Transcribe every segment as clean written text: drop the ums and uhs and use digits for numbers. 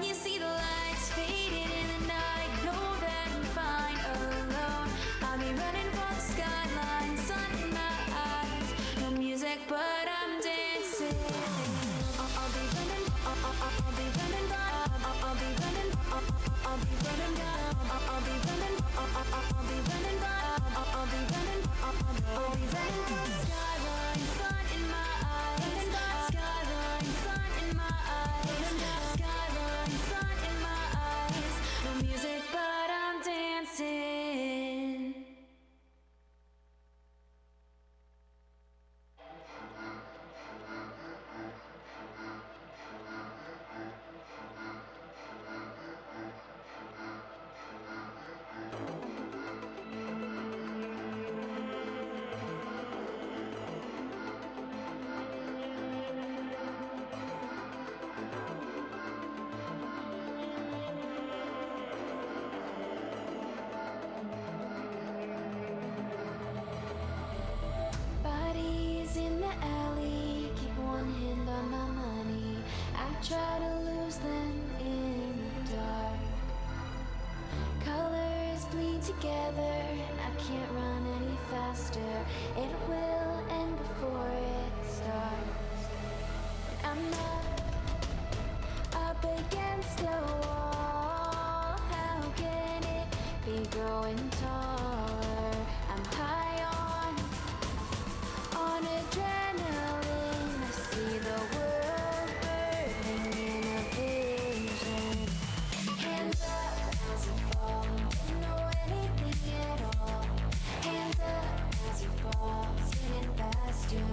when you see the lights fading in the night, know that I'm fine alone. I'll be running for the skyline, sun in my eyes. No music, but I'm dancing. I'll be running, I'll be running, I'll be running, I'll be running down. I'll be running, I'll be running, I'll be running, I'll be running for the skyline, sun in my eyes. Skyline, sun in my eyes. Skyline, sun in my eyes. No music, but I'm dancing. Bodies in the alley, keep one hand on my money. I try to lose them in the dark. Colors bleed together, and I can't run any faster. It will end before it starts. I'm up against a wall. How can it be growing taller? I'm high on adrenaline. I see the world burning in a vision. Hands up as you fall, don't know anything at all. Hands up as you fall, spinning faster.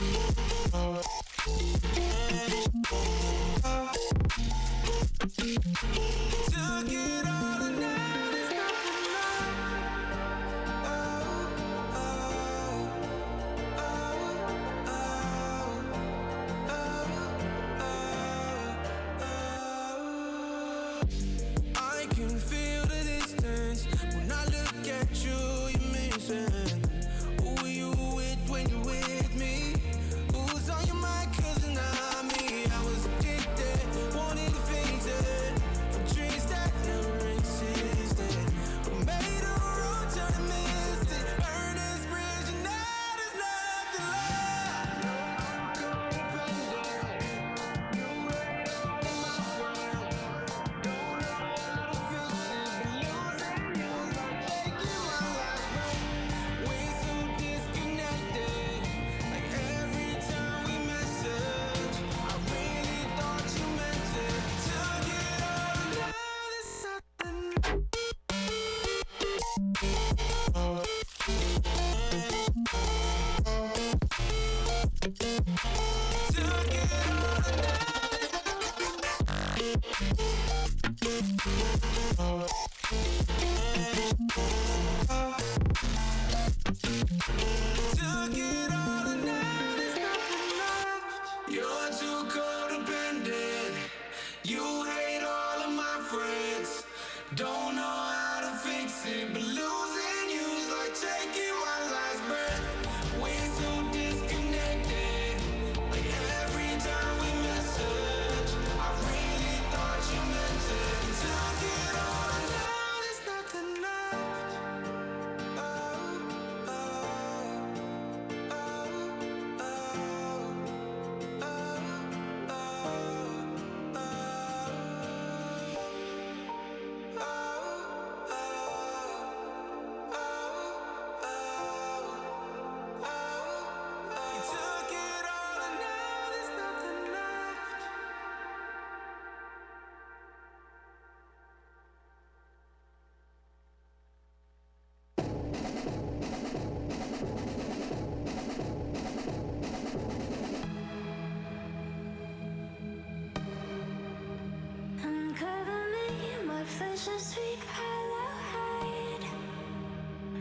I can feel the distance when I look at you, you're missing. Who are you with when you're with me? Who's on your mind? 'Cause it's not me. I was addicted, wanted to face it, for dreams that never existed. We made a road, turn to mist it, burn this bridge, and now there's nothing left. We're so disconnected, like every time we message, I really thought you meant it. Took it all, now there's nothing. Took it Took it all and now there's nothing left. You're too codependent. You hate all of my friends. Don't know how to fix it, but losing you's like taking one last breath. We're so disconnected. Like every time we message, I really thought you meant it. Took it all and now there's nothing left. You took it all and now there's nothing left. Uncover me, my flesh is sweet, hollow hide.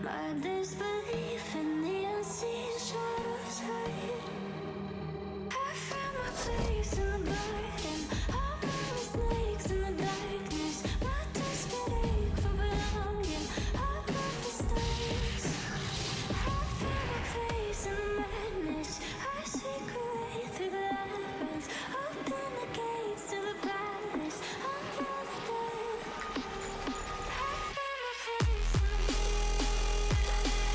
My disbelief in the unseen shadows hide. I found my place in the garden. All my mistakes in the darkness. My desperate ache for belonging. All of the stars. I found my place in the madness. I seek a way through the labyrinth. Open the gates to the palace. Unveil the dark. I found my place in the place in the garden.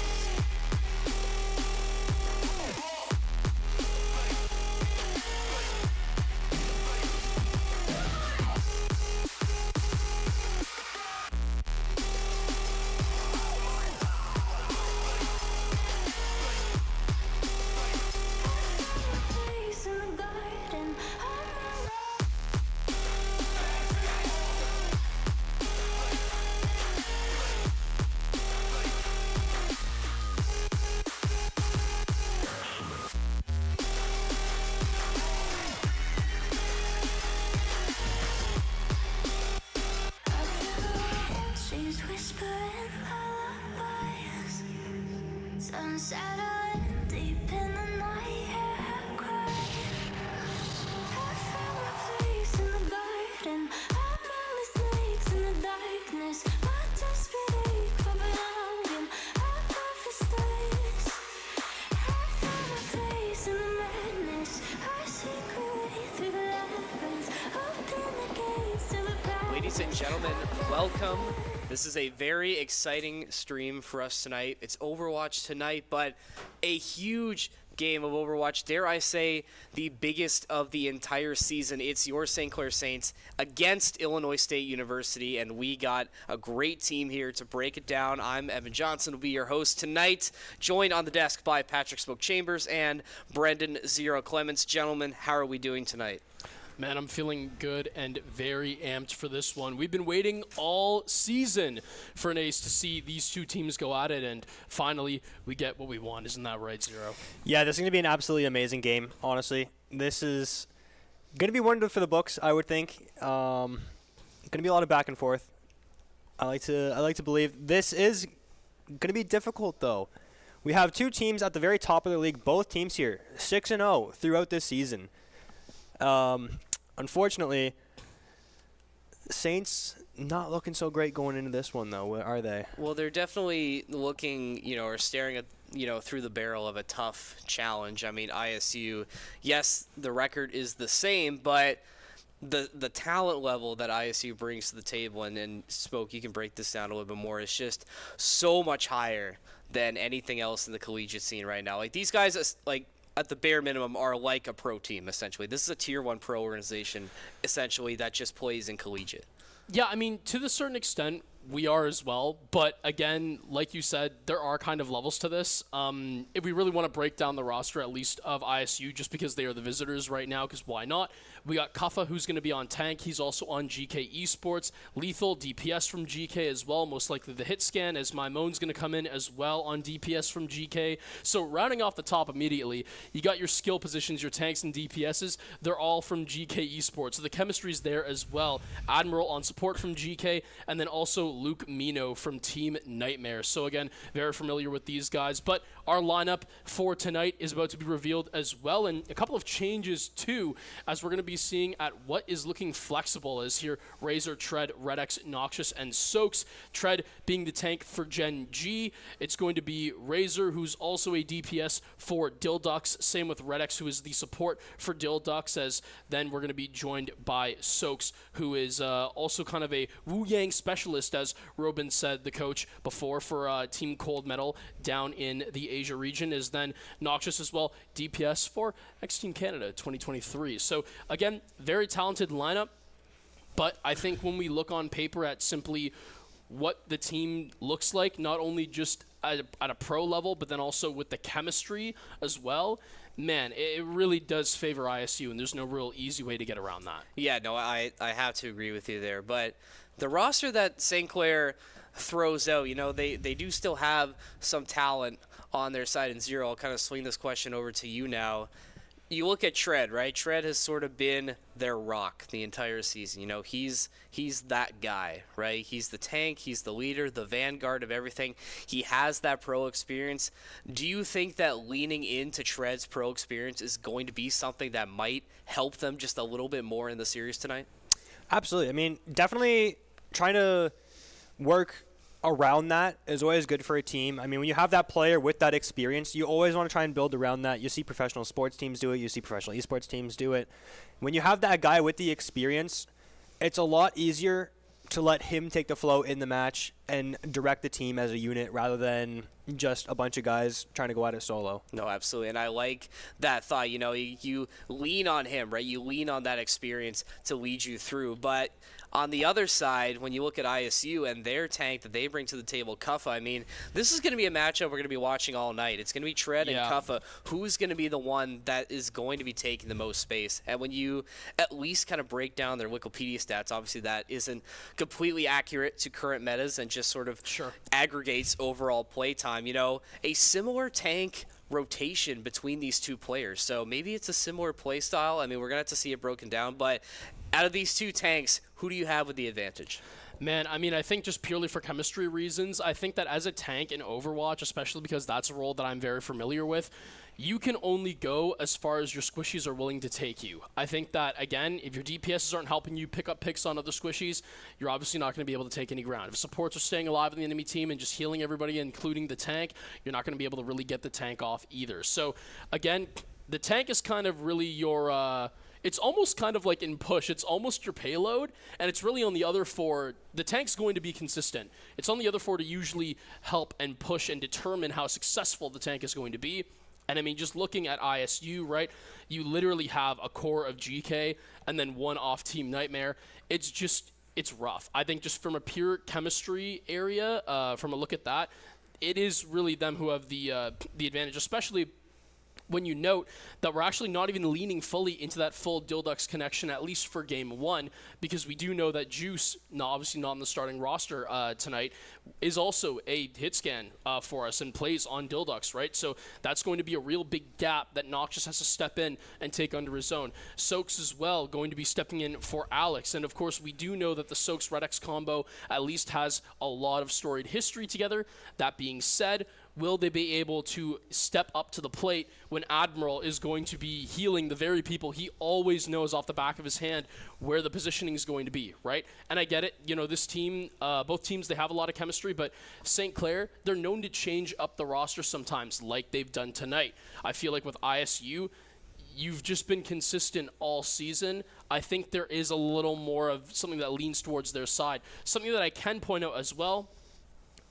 She's whispering lullabies. Sun settling deep in the night. Hear her cry. I found my place in the garden. All my mistakes in the darkness. My desperate ache for belonging. Above the stars. I found my place in the madness. I seek a way through the labyrinth. Open the gates to the palace. Ladies and gentlemen, welcome. This is a very exciting stream for us tonight. It's Overwatch tonight, but a huge game of Overwatch. Dare I say, the biggest of the entire season. It's your St. Clair Saints against Illinois State University, and we got a great team here to break it down. I'm Evan Johnson, will be your host tonight, joined on the desk by Patrick Smoke Chambers and Brendan Zero Clements. Gentlemen, how are we doing tonight? Man, I'm feeling good and very amped for this one. We've been waiting all season for NACE to see these two teams go at it, and finally we get what we want. Isn't that right, Zero? Yeah, this is going to be an absolutely amazing game, honestly. This is going to be one for the books, I would think. Going to be a lot of back and forth. I like to believe this is going to be difficult, though. We have two teams at the very top of the league, both teams here, 6-0 throughout this season. Unfortunately, Saints not looking so great going into this one, though, are they? Well, they're definitely looking, or staring at, through the barrel of a tough challenge. I mean, ISU, yes, the record is the same, but the talent level that ISU brings to the table, and Smoke, you can break this down a little bit more, is just so much higher than anything else in the collegiate scene right now. Like, these guys, at the bare minimum, are like a pro team, essentially. This is a Tier 1 pro organization, essentially, that just plays in collegiate. Yeah, I mean, to a certain extent, we are as well. But again, like you said, there are kind of levels to this. If we really want to break down the roster, at least of ISU, just because they are the visitors right now, because why not? We got Kuffa, who's going to be on Tank. He's also on GK Esports. Lethal, DPS from GK as well. Most likely the hit scan, as Mone's going to come in as well on DPS from GK. So rounding off the top immediately, you got your skill positions, your tanks and DPSs. They're all from GK Esports. So the chemistry's there as well. Admiral on support from GK, and then also Luke Mino from Team Nightmare. So again, very familiar with these guys. But our lineup for tonight is about to be revealed as well, and a couple of changes too, as we're going to be seeing at what is looking flexible as here Razor, Tread, Redex, Noxious, and Soaks. Tread being the tank for Gen G. It's going to be Razor, who's also a DPS for Dildux. Same with Redex, who is the support for Dildux, as then we're going to be joined by Soaks, who is also kind of a Wu Yang specialist, as Robin said, the coach, before for Team Cold Metal down in the Asia region, is then Noxious as well, DPS for X Team Canada 2023. So again, very talented lineup, but I think when we look on paper at simply what the team looks like, not only just at a pro level, but then also with the chemistry as well, man, it really does favor ISU, and there's no real easy way to get around that. Yeah, no, I have to agree with you there. But the roster that St. Clair throws out, they do still have some talent on their side. And Zero, I'll kind of swing this question over to you now. You look at Tread, right? Tread has sort of been their rock the entire season. He's that guy, right? He's the tank, he's the leader, the vanguard of everything. He has that pro experience. Do you think that leaning into Tread's pro experience is going to be something that might help them just a little bit more in the series tonight? Absolutely. I mean, definitely trying to work around that is always good for a team. I mean, when you have that player with that experience, you always want to try and build around that. You see professional sports teams do it. You see professional esports teams do it. When you have that guy with the experience, it's a lot easier to let him take the flow in the match and direct the team as a unit rather than just a bunch of guys trying to go at it solo. No, absolutely. And I like that thought. You lean on him, right? You lean on that experience to lead you through. But on the other side, when you look at ISU and their tank that they bring to the table, Kuffa, I mean, this is going to be a matchup we're going to be watching all night. It's going to be Tread and Kuffa. Who's going to be the one that is going to be taking the most space? And when you at least kind of break down their Wikipedia stats, obviously that isn't completely accurate to current metas and just sort of aggregates overall play time. A similar tank rotation between these two players. So maybe it's a similar play style. I mean, we're going to have to see it broken down. But out of these two tanks, who do you have with the advantage? Man, I mean, I think just purely for chemistry reasons, I think that as a tank in Overwatch, especially because that's a role that I'm very familiar with, you can only go as far as your squishies are willing to take you. I think that, again, if your DPSs aren't helping you pick up picks on other squishies, you're obviously not going to be able to take any ground. If supports are staying alive in the enemy team and just healing everybody, including the tank, you're not going to be able to really get the tank off either. So, again, the tank is kind of really your... it's almost kind of like in push. It's almost your payload, and it's really on the other four. The tank's going to be consistent. It's on the other four to usually help and push and determine how successful the tank is going to be. And I mean, just looking at ISU, right, you literally have a core of GK and then one off Team Nightmare. It's rough. I think just from a pure chemistry area, from a look at that, it is really them who have the advantage, especially when you note that we're actually not even leaning fully into that full Dildux connection, at least for game one, because we do know that Juice, obviously not on the starting roster tonight, is also a hit scan for us and plays on Dildux, right? So that's going to be a real big gap that Noxious has to step in and take under his own. Soaks as well going to be stepping in for Alex, and of course we do know that the Soaks Red X combo at least has a lot of storied history together. That being said, will they be able to step up to the plate when Admiral is going to be healing the very people he always knows off the back of his hand where the positioning is going to be, right? And I get it, this team, both teams, they have a lot of chemistry, but St. Clair, they're known to change up the roster sometimes like they've done tonight. I feel like with ISU, you've just been consistent all season. I think there is a little more of something that leans towards their side. Something that I can point out as well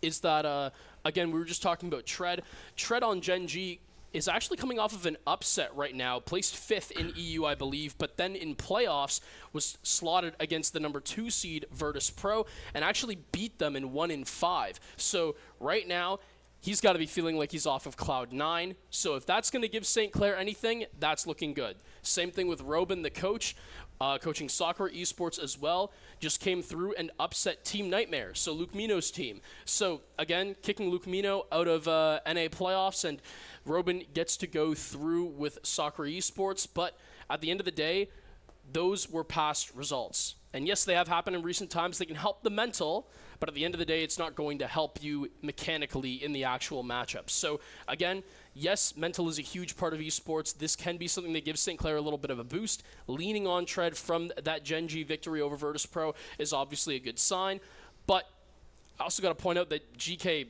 is that, again, we were just talking about Tread. Tread on Gen G is actually coming off of an upset right now, placed 5th in EU, I believe, but then in playoffs was slotted against the number 2 seed Virtus Pro and actually beat them in 1-5. So right now, he's got to be feeling like he's off of Cloud 9. So if that's going to give St. Clair anything, that's looking good. Same thing with Robin, the coach, coaching soccer esports as well, just came through and upset Team Nightmare, so Luke Mino's team. So again, kicking Luke Mino out of NA playoffs, and Robin gets to go through with soccer esports, but at the end of the day, those were past results. And yes, they have happened in recent times. They can help the mental, but at the end of the day, it's not going to help you mechanically in the actual matchups. So again, yes, mental is a huge part of esports. This can be something that gives St. Clair a little bit of a boost. Leaning on Tread from that Gen G victory over Virtus Pro is obviously a good sign. But I also got to point out that GK,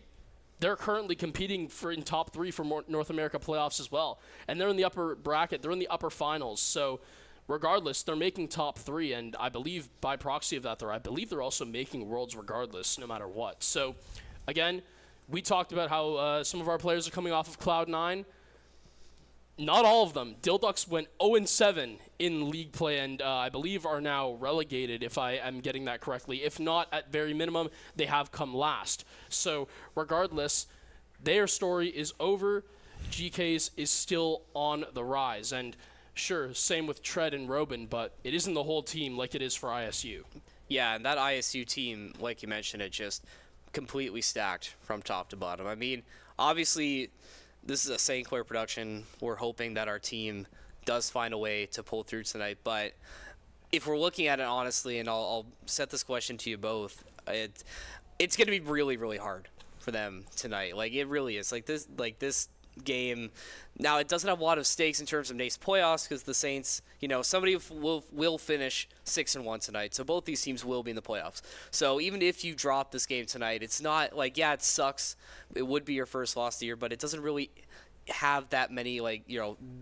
they're currently competing in top 3 for North America playoffs as well. And they're in the upper bracket. They're in the upper finals. So regardless, they're making top 3, and I believe by proxy of that, they're also making Worlds regardless, no matter what. So, again, we talked about how some of our players are coming off of Cloud 9. Not all of them. Dildux went 0-7 in league play, and I believe are now relegated, if I am getting that correctly. If not, at very minimum, they have come last. So, regardless, their story is over. GK's is still on the rise, and sure, same with Tread and Robin, but it isn't the whole team like it is for ISU. Yeah, and that ISU team, like you mentioned, it just completely stacked from top to bottom. I mean, obviously, this is a St. Clair production. We're hoping that our team does find a way to pull through tonight. But if we're looking at it honestly, and I'll set this question to you both, it's going to be really, really hard for them tonight. Like, it really is. Like this game. Now, it doesn't have a lot of stakes in terms of NACE playoffs because the Saints, somebody will finish 6-1 tonight. So both these teams will be in the playoffs. So even if you drop this game tonight, it's not like, yeah, it sucks. It would be your first loss of the year, but it doesn't really have that many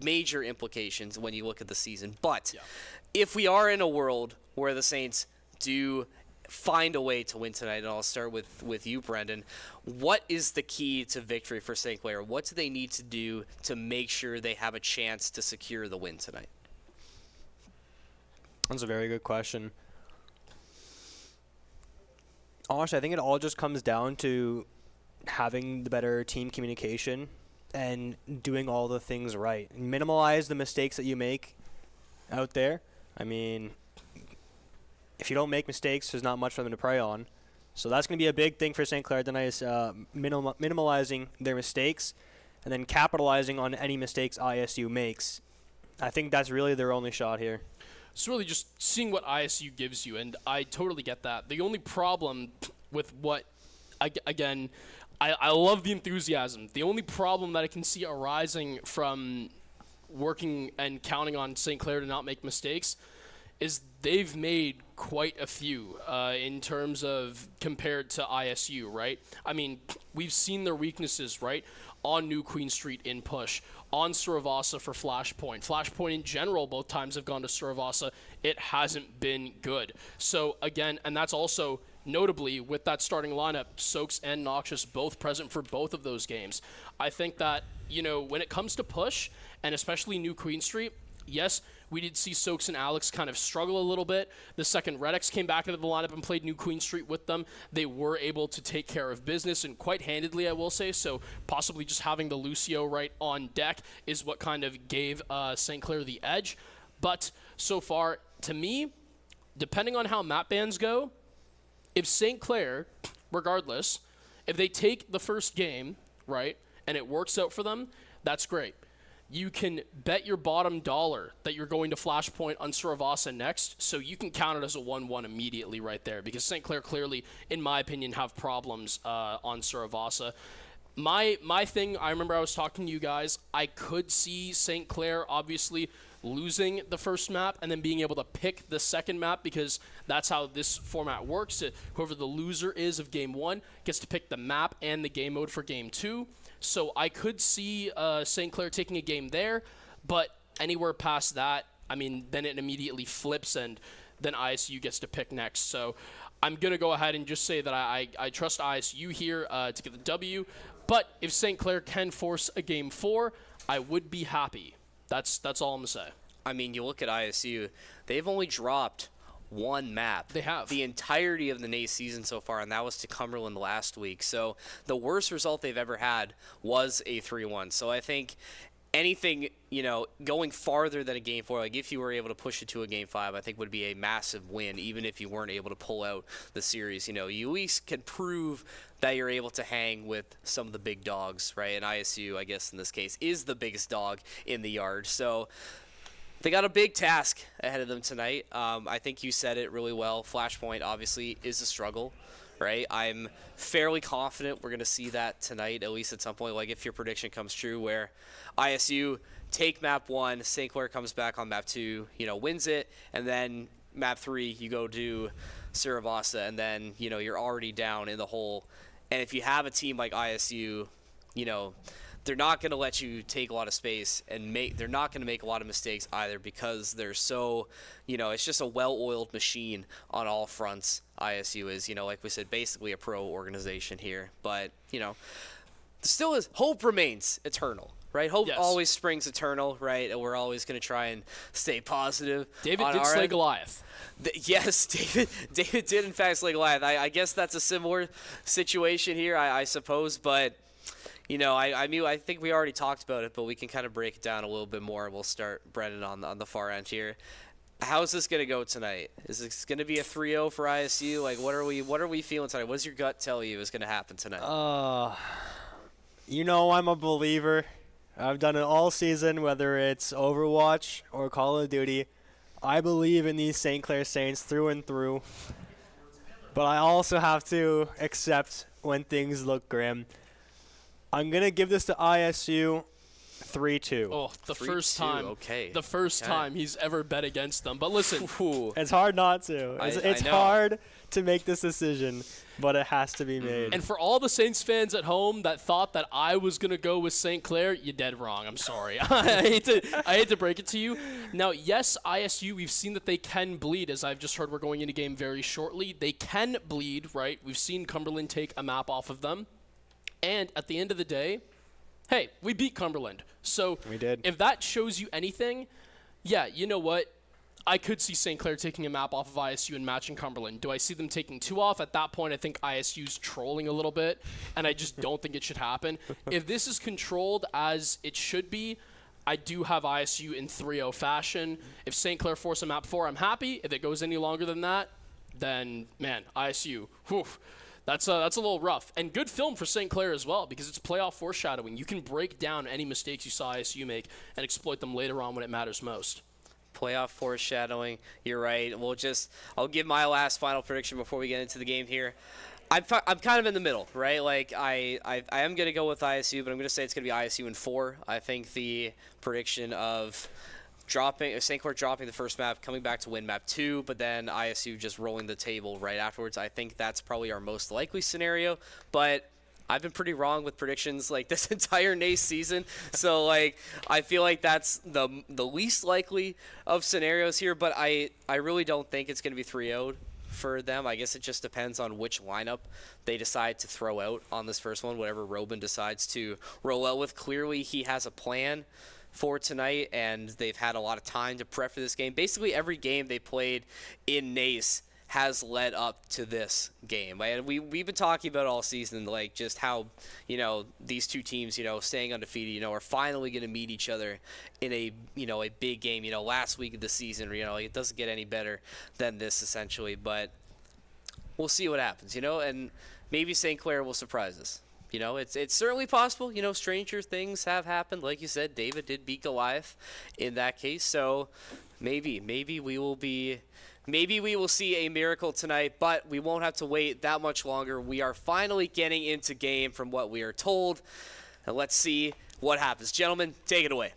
major implications when you look at the season. But if we are in a world where the Saints do find a way to win tonight, and I'll start with you, Brendan. What is the key to victory for St. Clair? What do they need to do to make sure they have a chance to secure the win tonight? That's a very good question. Honestly, I think it all just comes down to having the better team communication and doing all the things right. Minimize the mistakes that you make out there. I mean, if you don't make mistakes, there's not much for them to prey on. So that's going to be a big thing for St. Clair tonight is minimalizing their mistakes and then capitalizing on any mistakes ISU makes. I think that's really their only shot here. It's really just seeing what ISU gives you, and I totally get that. The only problem with what, again, I love the enthusiasm. The only problem that I can see arising from working and counting on St. Clair to not make mistakes is they've made quite a few in terms of compared to ISU, right? I mean, we've seen their weaknesses, right? On New Queen Street in push, on Suravasa for Flashpoint. Flashpoint in general, both times have gone to Suravasa. It hasn't been good. So again, and that's also notably with that starting lineup, Soaks and Noxious both present for both of those games. I think that, when it comes to push, and especially New Queen Street, Yes, we did see Soaks and Alex kind of struggle a little bit. The second Red X came back into the lineup and played New Queen Street with them, they were able to take care of business, and quite handedly, I will say. So possibly just having the Lucio right on deck is what kind of gave St. Clair the edge. But so far, to me, depending on how map bans go, if St. Clair, regardless, if they take the first game, right, and it works out for them, that's great. You can bet your bottom dollar that you're going to Flashpoint on Suravasa next, so you can count it as a 1-1 immediately right there, because St. Clair clearly, in my opinion, have problems on Suravasa. My thing, I remember I was talking to you guys, I could see St. Clair obviously losing the first map and then being able to pick the second map, because that's how this format works. Whoever the loser is of Game 1 gets to pick the map and the game mode for Game 2. So I could see St. Clair taking a game there, but anywhere past that, I mean, then it immediately flips, and then ISU gets to pick next. So I'm going to go ahead and just say that I trust ISU here to get the W. But if St. Clair can force a Game 4, I would be happy. That's all I'm going to say. I mean, you look at ISU, they've only dropped one map. They have. The entirety of the NACE season so far, and that was to Cumberland last week. So the worst result they've ever had was a 3-1. So I think anything, going farther than a Game 4, like if you were able to push it to a Game 5, I think would be a massive win, even if you weren't able to pull out the series. You at least can prove that you're able to hang with some of the big dogs, right? And ISU, I guess in this case, is the biggest dog in the yard. So they got a big task ahead of them tonight. I think you said it really well. Flashpoint obviously is a struggle, right? I'm fairly confident we're going to see that tonight, at least at some point. Like if your prediction comes true, where ISU take map 1, St. Clair comes back on map 2, wins it, and then map 3 you go to Suravasa, and then you're already down in the hole. And if you have a team like ISU, they're not going to let you take a lot of space, and they're not going to make a lot of mistakes either, because they're so, it's just a well-oiled machine on all fronts. ISU is, like we said, basically a pro organization here. But, still is, hope remains eternal, right? Hope always springs eternal, right? And we're always going to try and stay positive. David did slay Goliath. Yes, David did in fact slay Goliath. I guess that's a similar situation here, I suppose, but I think we already talked about it, but we can kind of break it down a little bit more. We'll start Brennan on the far end here. How's this going to go tonight? Is this going to be a 3-0 for ISU? Like, what are we feeling tonight? What does your gut tell you is going to happen tonight? I'm a believer. I've done it all season, whether it's Overwatch or Call of Duty. I believe in these St. Clair Saints through and through. But I also have to accept when things look grim. I'm going to give this to ISU 3-2. Oh, the 3-2, first time. okay. The first time he's ever bet against them. But listen. It's hard not to. It's I know. hard to make this decision, but it has to be made. And for all the Saints fans at home that thought that I was going to go with St. Clair, you're dead wrong. I'm sorry. I hate to break it to you. Now, yes, ISU, we've seen that they can bleed, as I've just heard we're going into game very shortly. They can bleed, right? We've seen Cumberland take a map off of them. And at the end of the day, hey, we beat Cumberland. So we did. If that shows you anything, yeah, you know what? I could see St. Clair taking a map off of ISU and matching Cumberland. Do I see them taking 2 off? At that point, I think ISU's trolling a little bit, and I just don't think it should happen. If this is controlled as it should be, I do have ISU in 3-0 fashion. If St. Clair force a map 4, I'm happy. If it goes any longer than that, then, man, ISU, whew. That's a little rough. And good film for St. Clair as well, because it's playoff foreshadowing. You can break down any mistakes you saw ISU make and exploit them later on when it matters most. Playoff foreshadowing, you're right. I'll give my last final prediction before we get into the game here. I'm kind of in the middle, right? Like, I am going to go with ISU, but I'm going to say it's going to be ISU in 4. I think the prediction of St. Clair dropping the first map, coming back to win map 2, but then ISU just rolling the table right afterwards. I think that's probably our most likely scenario, but I've been pretty wrong with predictions like this entire NACE season. So like I feel like that's the least likely of scenarios here, but I really don't think it's going to be 3-0 for them. I guess it just depends on which lineup they decide to throw out on this first one, whatever Robin decides to roll out with. Clearly he has a plan for tonight, and they've had a lot of time to prep for this game. Basically, every game they played in NACE has led up to this game. And we've been talking about all season, like, just how, these two teams, staying undefeated, are finally going to meet each other in a, a big game. Last week of the season, it doesn't get any better than this, essentially. But we'll see what happens, and maybe St. Clair will surprise us. It's certainly possible. Stranger things have happened. Like you said, David did beat Goliath in that case. So maybe we will see a miracle tonight, but we won't have to wait that much longer. We are finally getting into game from what we are told. And let's see what happens. Gentlemen, take it away.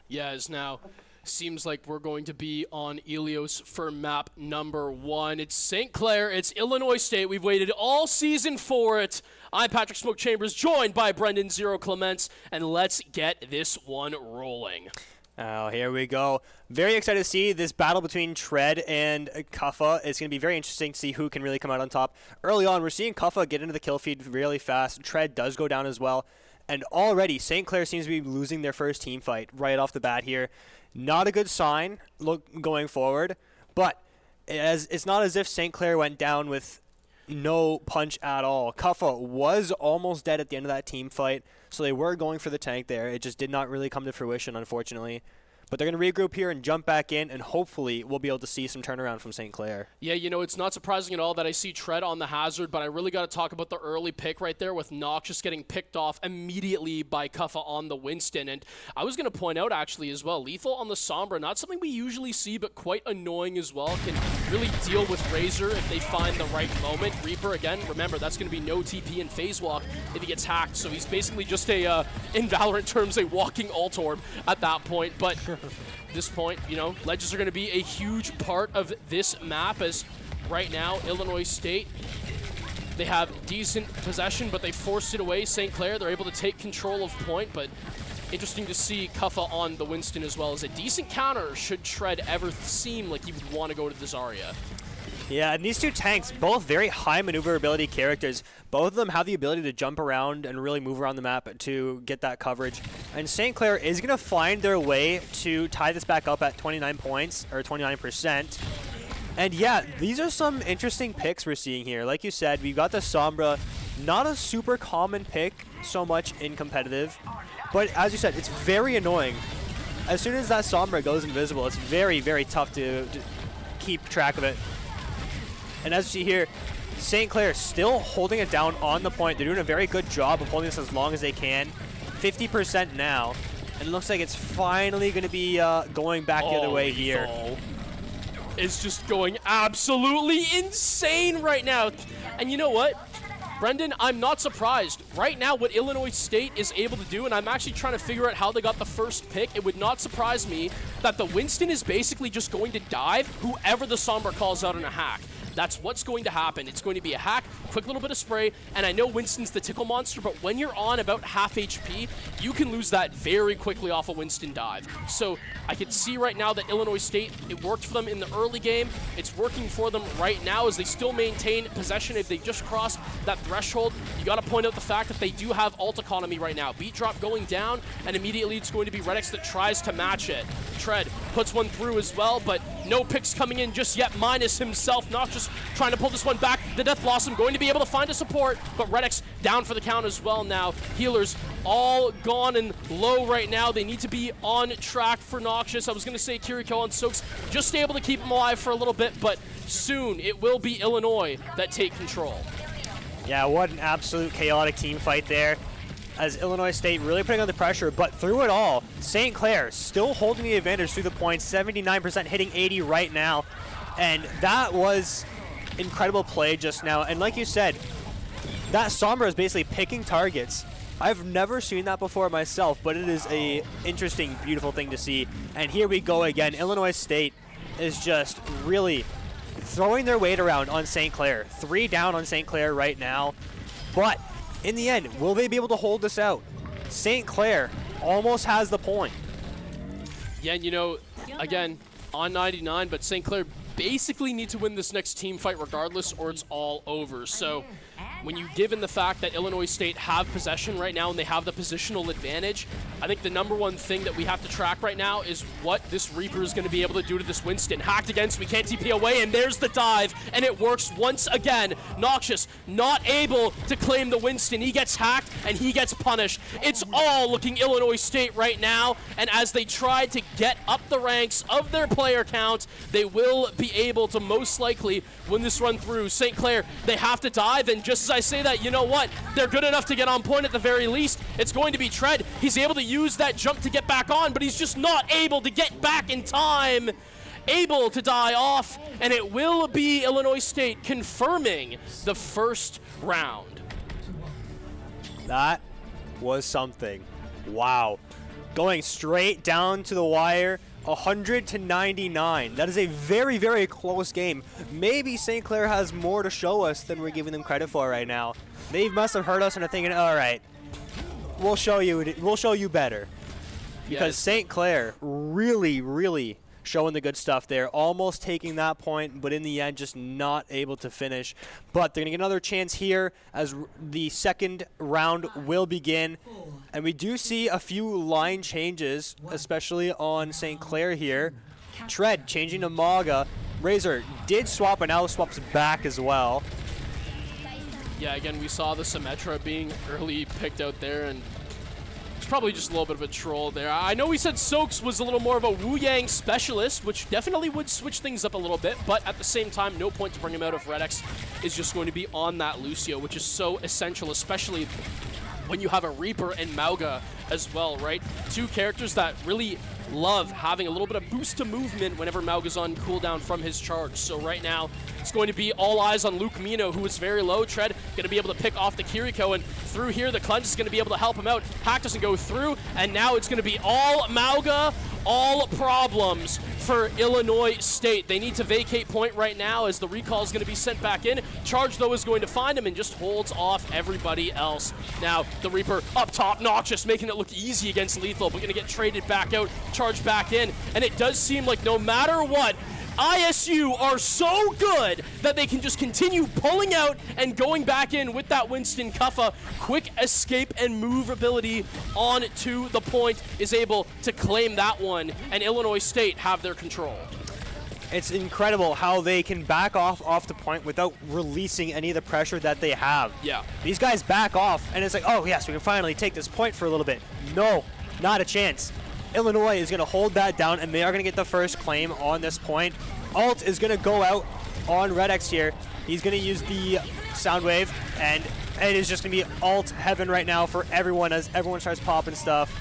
Yes, now seems like we're going to be on Ilios for map number 1. It's St. Clair. It's Illinois State. We've waited all season for it. I'm Patrick Smoke Chambers, joined by Brendan Zero Clements, and let's get this one rolling. Oh, here we go. Very excited to see this battle between Tread and Kuffa. It's going to be very interesting to see who can really come out on top. Early on, we're seeing Kuffa get into the kill feed really fast. Tread does go down as well. And already, St. Clair seems to be losing their first team fight right off the bat here. Not a good sign going forward, but it's not as if St. Clair went down with no punch at all. Kuffa was almost dead at the end of that team fight, so they were going for the tank there. It just did not really come to fruition, unfortunately. But they're going to regroup here and jump back in, and hopefully we'll be able to see some turnaround from St. Clair. Yeah, it's not surprising at all that I see Tread on the Hazard, but I really got to talk about the early pick right there with Noxious getting picked off immediately by Kuffa on the Winston. And I was going to point out, actually, as well, Lethal on the Sombra, not something we usually see, but quite annoying as well. Can really deal with Razor if they find the right moment. Reaper, again, remember, that's going to be no TP and Phase Walk if he gets hacked. So he's basically just in Valorant terms, a walking ult orb at that point. But this point, ledges are going to be a huge part of this map, as right now, Illinois State, they have decent possession, but they forced it away. St. Clair, they're able to take control of point, but interesting to see Kuffa on the Winston as well as a decent counter should Tread ever seem like he would want to go to the Zarya. Yeah, and these two tanks, both very high maneuverability characters. Both of them have the ability to jump around and really move around the map to get that coverage. And St. Clair is going to find their way to tie this back up at 29 points, or 29%. And yeah, these are some interesting picks we're seeing here. Like you said, we've got the Sombra, not a super common pick so much in competitive. But as you said, it's very annoying. As soon as that Sombra goes invisible, it's very, very tough to keep track of it. And as you see here, St. Clair still holding it down on the point. They're doing a very good job of holding this as long as they can. 50% now. And it looks like it's finally going to be going back the other way here. It's just going absolutely insane right now. And you know what? Brendan, I'm not surprised. Right now, what Illinois State is able to do, and I'm actually trying to figure out how they got the first pick, it would not surprise me that the Winston is basically just going to dive whoever the Sombra calls out in a hack. That's what's going to happen. It's going to be a hack, quick little bit of spray, and I know Winston's the tickle monster, but when you're on about half HP, you can lose that very quickly off a Winston dive. So I can see right now that Illinois State, it worked for them in the early game. It's working for them right now as they still maintain possession. If they just cross that threshold, you got to point out the fact that they do have ult economy right now. Beat drop going down, and immediately it's going to be Redx that tries to match it. Tread puts one through as well, but no picks coming in just yet, minus himself. Not just trying to pull this one back. The Death Blossom going to be able to find a support, but Redx down for the count as well now. Healers all gone and low right now. They need to be on track for Noxious. I was going to say Kiriko and Soaks just able to keep him alive for a little bit, but soon it will be Illinois that take control. Yeah, what an absolute chaotic team fight there, as Illinois State really putting on the pressure, but through it all, St. Clair still holding the advantage through the points, 79% hitting 80 right now, and that was incredible play just now. And like you said, that Sombra is basically picking targets. I've never seen that before myself, but it is a interesting, beautiful thing to see. And here we go again. Illinois State is just really throwing their weight around on St. Clair. 3 down on St. Clair right now. But in the end, will they be able to hold this out? St. Clair almost has the point. Yeah, and again, on 99, but St. Clair basically need to win this next team fight regardless, or it's all over. So when you given the fact that Illinois State have possession right now and they have the positional advantage, I think the number one thing that we have to track right now is what this Reaper is going to be able to do to this Winston. Hacked against, we can't TP away, and there's the dive, and it works once again. Noxious not able to claim the Winston. He gets hacked, and he gets punished. It's all looking Illinois State right now, and as they try to get up the ranks of their player count, they will be able to most likely win this run through. St. Clair, they have to dive, and just as I say that, you know what? They're good enough to get on point at the very least. It's going to be Tread. He's able to use that jump to get back on, but he's just not able to get back in time. Able to die off, and it will be Illinois State confirming the first round. That was something. Wow. Going straight down to the wire, 100-99. That is a very, very close game. Maybe St. Clair has more to show us than we're giving them credit for right now. They must have heard us and are thinking, all right, we'll show you better. Because St. Clair really, really showing the good stuff there. Almost taking that point, but in the end, just not able to finish. But they're going to get another chance here as the second round will begin. And we do see a few line changes, especially on St. Clair here. Tread changing to Maga. Razor did swap, and now swaps back as well. Yeah, again, we saw the Symmetra being early picked out there, and it's probably just a little bit of a troll there. I know we said Soaks was a little more of a Wu Yang specialist, which definitely would switch things up a little bit, but at the same time, no point to bring him out if Red X is just going to be on that Lucio, which is so essential, especially when you have a Reaper and Mauga as well, right? Two characters that really love having a little bit of boost to movement whenever Mauga's on cooldown from his charge. So right now, it's going to be all eyes on Luke Mino, who is very low. Tread going to be able to pick off the Kiriko, and through here, the Cleanse is going to be able to help him out. Hack doesn't go through, and now it's going to be all Mauga, all problems for Illinois State. They need to vacate point right now as the recall is going to be sent back in. Charge, though, is going to find him and just holds off everybody else. Now, the Reaper up top, Noxious, making it look easy against Lethal, but going to get traded back out, charge back in, and it does seem like no matter what, ISU are so good that they can just continue pulling out and going back in with that Winston Cuffa. Quick escape and move ability on to the point is able to claim that one, and Illinois State have their control. It's incredible how they can back off the point without releasing any of the pressure that they have. Yeah. These guys back off, and it's like, oh, yes, we can finally take this point for a little bit. No, not a chance. Illinois is going to hold that down, and they are going to get the first claim on this point. Alt is going to go out on Red X here. He's going to use the Soundwave, and it is just going to be alt heaven right now for everyone as everyone starts popping stuff.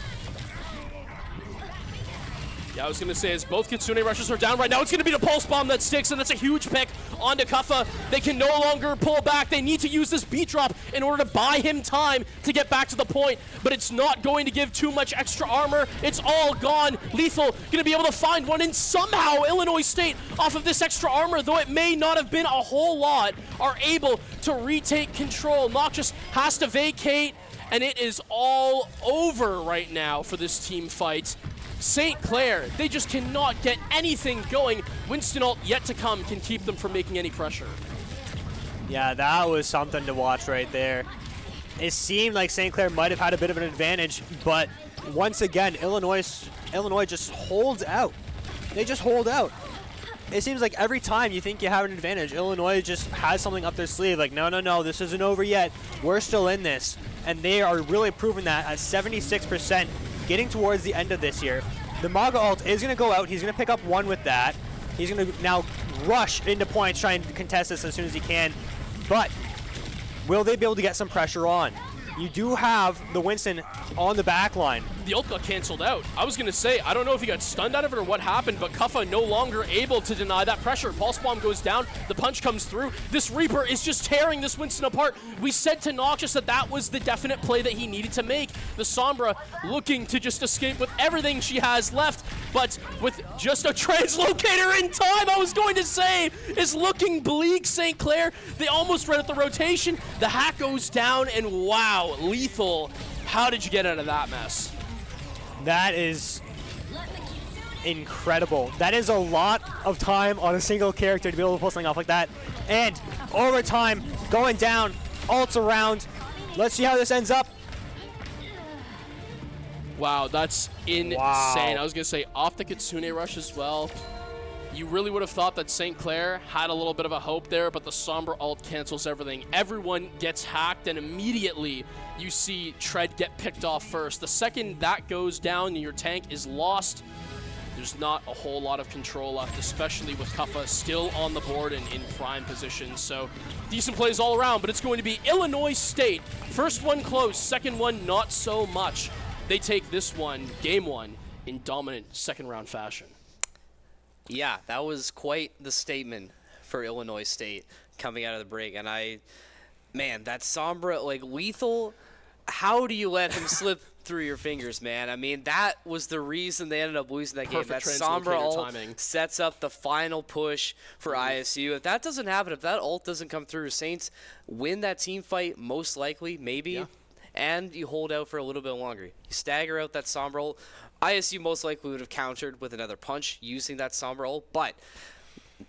Yeah, I was going to say, as both Kitsune rushers are down right now, it's going to be the Pulse Bomb that sticks, and that's a huge pick onto Cuffa. They can no longer pull back. They need to use this beat drop in order to buy him time to get back to the point, but it's not going to give too much extra armor. It's all gone. Lethal going to be able to find one, and somehow Illinois State, off of this extra armor, though it may not have been a whole lot, are able to retake control. Noxious has to vacate, and it is all over right now for this team fight. St. Clair, they just cannot get anything going. Winston ult yet to come can keep them from making any pressure. Yeah, that was something to watch right there. It seemed like St. Clair might have had a bit of an advantage, but once again, Illinois just holds out. They just hold out. It seems like every time you think you have an advantage, Illinois just has something up their sleeve. Like, no, no, no, this isn't over yet. We're still in this. And they are really proving that at 76%. Getting towards the end of this here. The Maga ult is going to go out. He's going to pick up one with that. He's going to now rush into points, try and contest this as soon as he can. But will they be able to get some pressure on? You do have the Winston on the back line. The ult got canceled out. I was going to say, I don't know if he got stunned out of it or what happened, but Cuffa no longer able to deny that pressure. Pulse Bomb goes down. The punch comes through. This Reaper is just tearing this Winston apart. We said to Noxious that that was the definite play that he needed to make. The Sombra looking to just escape with everything she has left, but with just a translocator in time, I was going to say, is looking bleak. St. Clair, they almost read at the rotation. The hack goes down, and wow, Lethal, how did you get out of that mess? That is incredible. That is a lot of time on a single character to be able to pull something off like that. And overtime, going down, ults around. Let's see how this ends up. Wow, that's insane. Wow. I was going to say, off the Kitsune rush as well. You really would have thought that St. Clair had a little bit of a hope there, but the Sombra ult cancels everything. Everyone gets hacked, and immediately you see Tread get picked off first. The second that goes down and your tank is lost, there's not a whole lot of control left, especially with Kuffa still on the board and in prime position. So decent plays all around, but it's going to be Illinois State. First one close, second one not so much. They take this one, game one, in dominant second round fashion. Yeah, that was quite the statement for Illinois State coming out of the break. And man, that Sombra, like lethal, how do you let him slip through your fingers, man? I mean, that was the reason they ended up losing that game. That Sombra ult sets up the final push for ISU. If that doesn't happen, if that ult doesn't come through, Saints win that team fight, most likely, maybe. Yeah. And you hold out for a little bit longer. You stagger out that Sombra ult. ISU most likely would have countered with another punch using that Sombra ult, but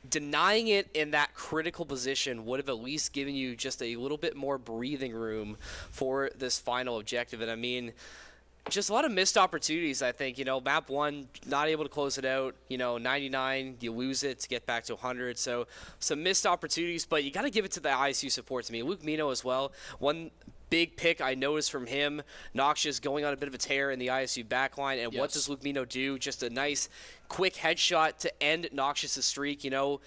denying it in that critical position would have at least given you just a little bit more breathing room for this final objective. And I mean, just a lot of missed opportunities, I think. You know, map 1, not able to close it out. You know, 99, you lose it to get back to 100. So some missed opportunities, but you got to give it to the ISU support to me. Luke Mino as well. One big pick I noticed from him, Noxious going on a bit of a tear in the ISU backline. And what does Luke Mino do? Just a nice quick headshot to end Noxious' streak. You know,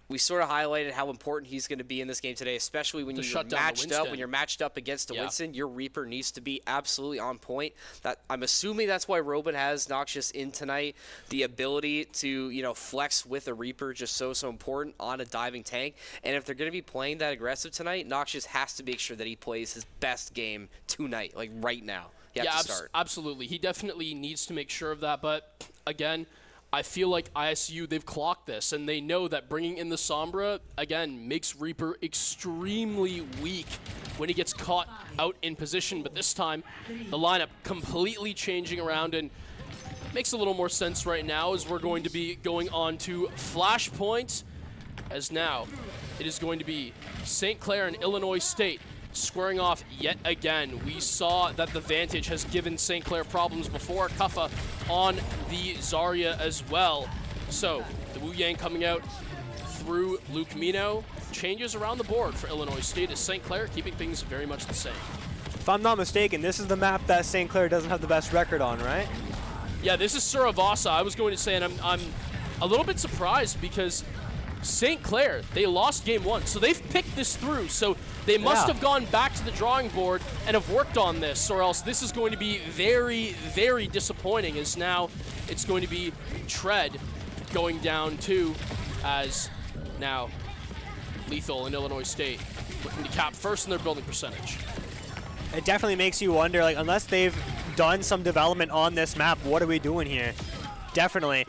we sort of highlighted how important he's going to be in this game today, especially when you're matched up against a Winston. Your Reaper needs to be absolutely on point. That I'm assuming that's why Robin has Noxious in tonight. The ability to, you know, flex with a Reaper just so important on a diving tank. And if they're going to be playing that aggressive tonight, Noxious has to make sure that he plays his best game tonight, like right now. You have to start. Absolutely. He definitely needs to make sure of that. But again, I feel like ISU, they've clocked this, and they know that bringing in the Sombra, again, makes Reaper extremely weak when he gets caught out in position. But this time, the lineup completely changing around, and makes a little more sense right now as we're going to be going on to Flashpoint, as now it is going to be St. Clair and Illinois State squaring off yet again. We saw that the Vantage has given St. Clair problems before. Kuffa on the Zarya as well. So the Wu Yang coming out through Luke Mino. Changes around the board for Illinois State as St. Clair keeping things very much the same. If I'm not mistaken, this is the map that St. Clair doesn't have the best record on, right? Yeah, this is Suravasa. I was going to say, and I'm a little bit surprised because St. Clair, they lost game 1, so they've picked this through. So they must have gone back to the drawing board and have worked on this, or else this is going to be very, very disappointing, as now it's going to be Tread going down too, as now Lethal in Illinois State looking to cap first in their building percentage. It definitely makes you wonder, like, unless they've done some development on this map, what are we doing here? Definitely.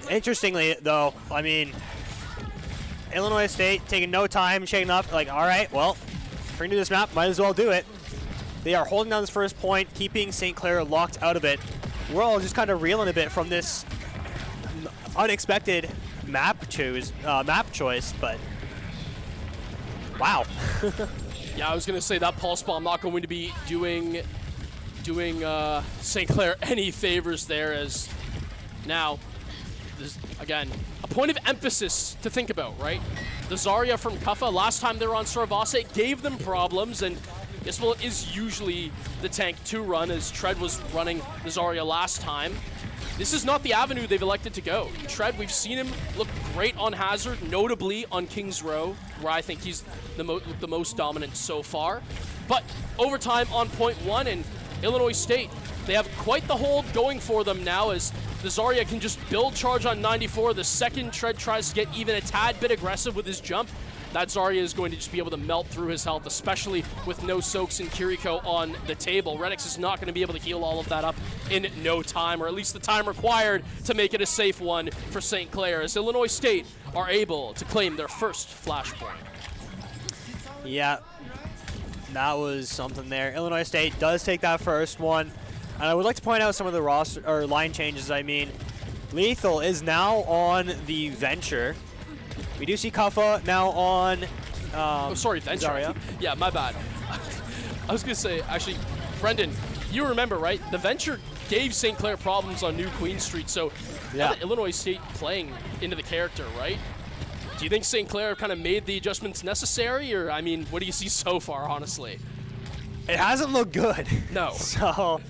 Interestingly, though, I mean, Illinois State taking no time, shaking up, like, all right, well, if we're going to do this map, might as well do it. They are holding down this first point, keeping St. Clair locked out of it. We're all just kind of reeling a bit from this unexpected map choice, but wow. Yeah, I was going to say that pulse bomb not going to be doing St. Clair any favors there, as now, this, again, a point of emphasis to think about, right? The Zarya from Kuffa, last time they were on Suravasa, it gave them problems, and yes, well, it is usually the tank 2 run, as Tread was running the Zarya last time. This is not the avenue they've elected to go. Tread, we've seen him look great on Hazard, notably on Kings Row, where I think he's the most dominant so far. But overtime on point 1, and Illinois State, they have quite the hold going for them now, as the Zarya can just build charge on 94. The second Tread tries to get even a tad bit aggressive with his jump, that Zarya is going to just be able to melt through his health, especially with no soaks and Kiriko on the table. Redix is not going to be able to heal all of that up in no time, or at least the time required to make it a safe one for St. Clair, as Illinois State are able to claim their first flashpoint. Yeah, that was something there. Illinois State does take that first one. And I would like to point out some of the roster or line changes. I mean, Lethal is now on the Venture. We do see Kuffa now on Venture. Zarya. Yeah, my bad. I was going to say, actually, Brendan, you remember, right? The Venture gave St. Clair problems on New Queen Street. So now that Illinois State playing into the character, right? Do you think St. Clair kind of made the adjustments necessary, or I mean, what do you see so far, honestly? It hasn't looked good. No. So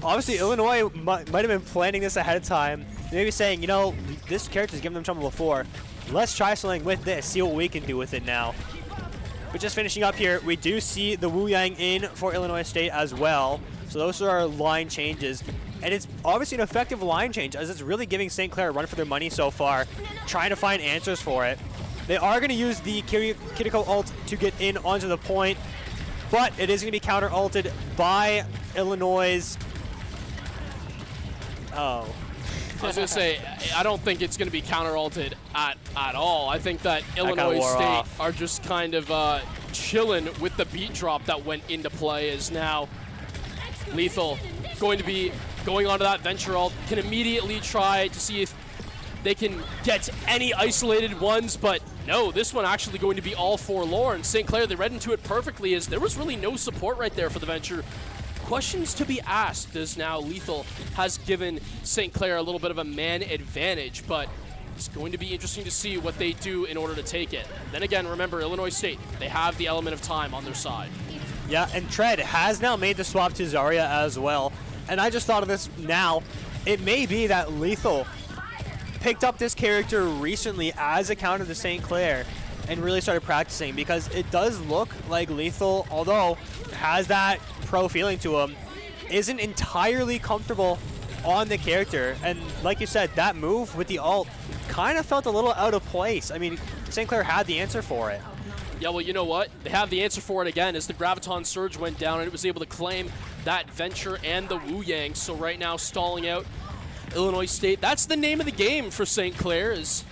obviously Illinois might have been planning this ahead of time. Maybe saying, you know, this character's given them trouble before. Let's try something with this, see what we can do with it now. But just finishing up here, we do see the Wu Yang in for Illinois State as well. So those are our line changes. And it's obviously an effective line change, as it's really giving St. Clair a run for their money so far, trying to find answers for it. They are going to use the Kiriko ult to get in onto the point, but it is going to be counter-ulted by Illinois'... Oh. I was going to say, I don't think it's going to be counter-ulted at all. I think that Illinois State are just kind of chilling with the beat drop that went into play, as now Lethal going to be going onto that Venture ult, can immediately try to see if they can get any isolated ones, but no, this one actually going to be all forlorn. St. Clair, they read into it perfectly, as there was really no support right there for the Venture. Questions to be asked, as now Lethal has given St. Clair a little bit of a man advantage, but it's going to be interesting to see what they do in order to take it. Then again, remember, Illinois State, they have the element of time on their side. Yeah, and Tread has now made the swap to Zarya as well. And I just thought of this now. It may be that Lethal picked up this character recently as a counter to St. Clair and really started practicing, because it does look like Lethal, although has that pro feeling to him, isn't entirely comfortable on the character. And like you said, that move with the ult kind of felt a little out of place. I mean, St. Clair had the answer for it. Yeah, well, you know what? They have the answer for it again, as the Graviton Surge went down and it was able to claim that Venture and the Wu Yang. So right now, stalling out Illinois State. That's the name of the game for St. Clair, as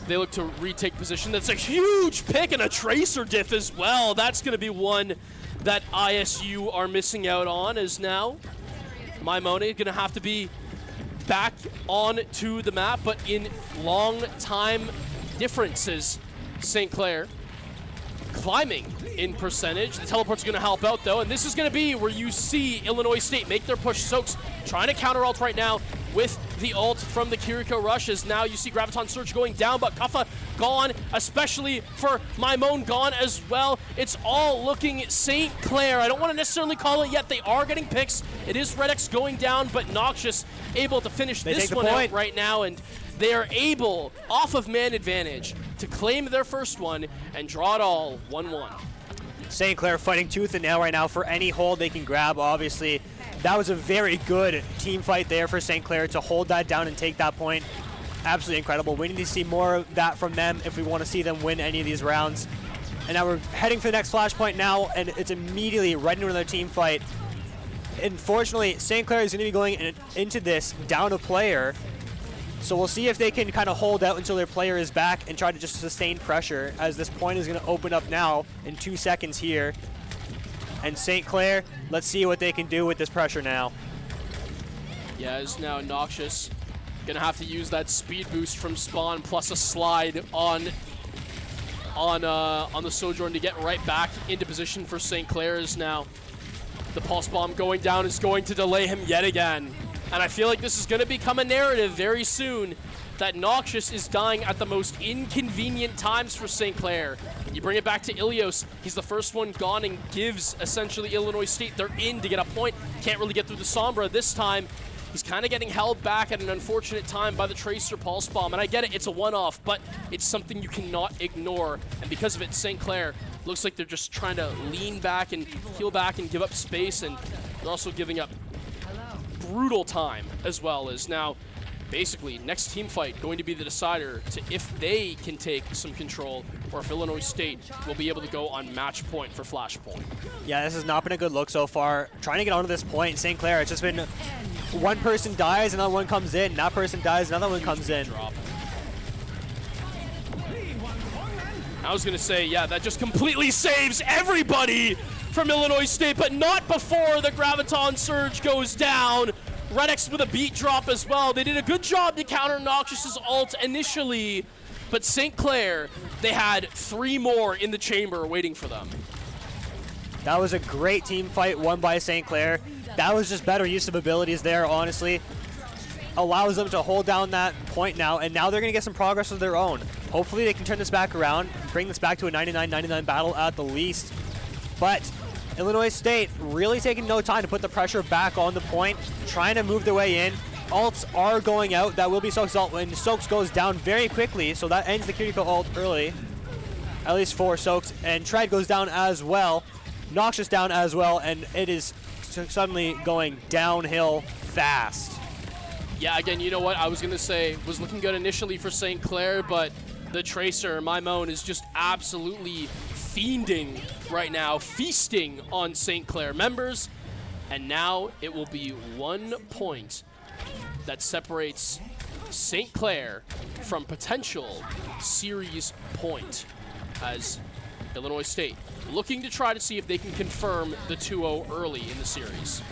they look to retake position. That's a huge pick and a Tracer diff as well. That's going to be one that ISU are missing out on, as now Maimone going to have to be back on to the map, but in long time differences. St. Clair climbing in percentage. The teleport's going to help out, though, and this is going to be where you see Illinois State make their push. Soaks trying to counter ult right now with the ult from the Kiriko Rush, as now you see Graviton Surge going down, but Kuffa gone, especially for Maimone gone as well. It's all looking St. Clair. I don't want to necessarily call it yet. They are getting picks. It is Red X going down, but Noxious able to finish this one out right now, and they are able, off of man advantage, to claim their first one and draw it all 1-1. St. Clair fighting tooth and nail right now for any hold they can grab, obviously. That was a very good team fight there for St. Clair to hold that down and take that point. Absolutely incredible. We need to see more of that from them if we want to see them win any of these rounds. And now we're heading for the next flashpoint now, and it's immediately right into another team fight. Unfortunately, St. Clair is going to be going into this down a player. So we'll see if they can kind of hold out until their player is back and try to just sustain pressure, as this point is going to open up now in 2 seconds here. And St. Clair, let's see what they can do with this pressure now. Yeah, it's now Noxious. Gonna have to use that speed boost from Spawn plus a slide on the Sojourn to get right back into position for St. Clair. Is now the Pulse Bomb going down is going to delay him yet again. And I feel like this is going to become a narrative very soon, that Noxious is dying at the most inconvenient times for St. Clair. You bring it back to Ilios. He's the first one gone and gives essentially Illinois State their in to get a point. Can't really get through the Sombra this time. He's kind of getting held back at an unfortunate time by the Tracer Pulse Bomb. And I get it, it's a one-off, but it's something you cannot ignore. And because of it, St. Clair looks like they're just trying to lean back and heal back and give up space. And they're also giving up brutal time as well, as now basically next team fight going to be the decider to if they can take some control or if Illinois State will be able to go on match point for Flashpoint. Yeah, this has not been a good look so far. Trying to get onto this point, St. Clair, it's just been one person dies, another one comes in, that person dies, another one comes in. Drop. I was gonna say, yeah, that just completely saves everybody from Illinois State, but not before the Graviton Surge goes down. Red X with a beat drop as well. They did a good job to counter Noxious's ult initially, but St. Clair, they had 3 more in the chamber waiting for them. That was a great team fight won by St. Clair. That was just better use of abilities there, honestly. Allows them to hold down that point now, and now they're going to get some progress of their own. Hopefully they can turn this back around, bring this back to a 99-99 battle at the least. But Illinois State really taking no time to put the pressure back on the point, trying to move their way in. Alts are going out. That will be Soak's ult, and Soaks goes down very quickly, so that ends the critical ult early. At least for Soaks, and Tread goes down as well. Noxious down as well, and it is suddenly going downhill fast. Yeah, again, you know what? I was going to say, was looking good initially for St. Clair, but the Tracer, my moan, is just absolutely fiending right now, feasting on St. Clair members. And now it will be 1 point that separates St. Clair from potential series point, as Illinois State looking to try to see if they can confirm the 2-0 early in the series.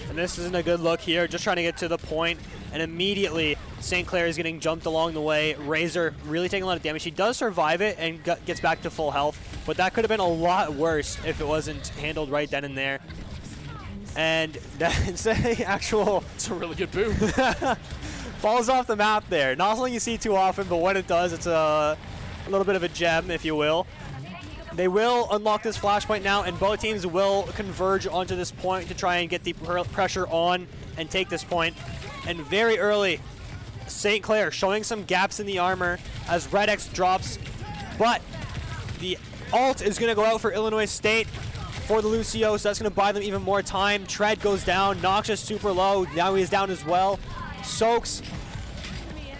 And this isn't a good look here, just trying to get to the point, and immediately St. Clair is getting jumped along the way. Razor really taking a lot of damage. He does survive it and gets back to full health, but that could have been a lot worse if it wasn't handled right then and there. And that's a actual... It's a really good boom. falls off the map there. Not something you see too often, but when it does, it's a little bit of a gem, if you will. They will unlock this flashpoint now, and both teams will converge onto this point to try and get the pressure on and take this point. And very early, St. Clair showing some gaps in the armor as Red X drops, but the ult is going to go out for Illinois State for the Lucio, so that's going to buy them even more time. Tread goes down, Noxious super low, now he is down as well. Soaks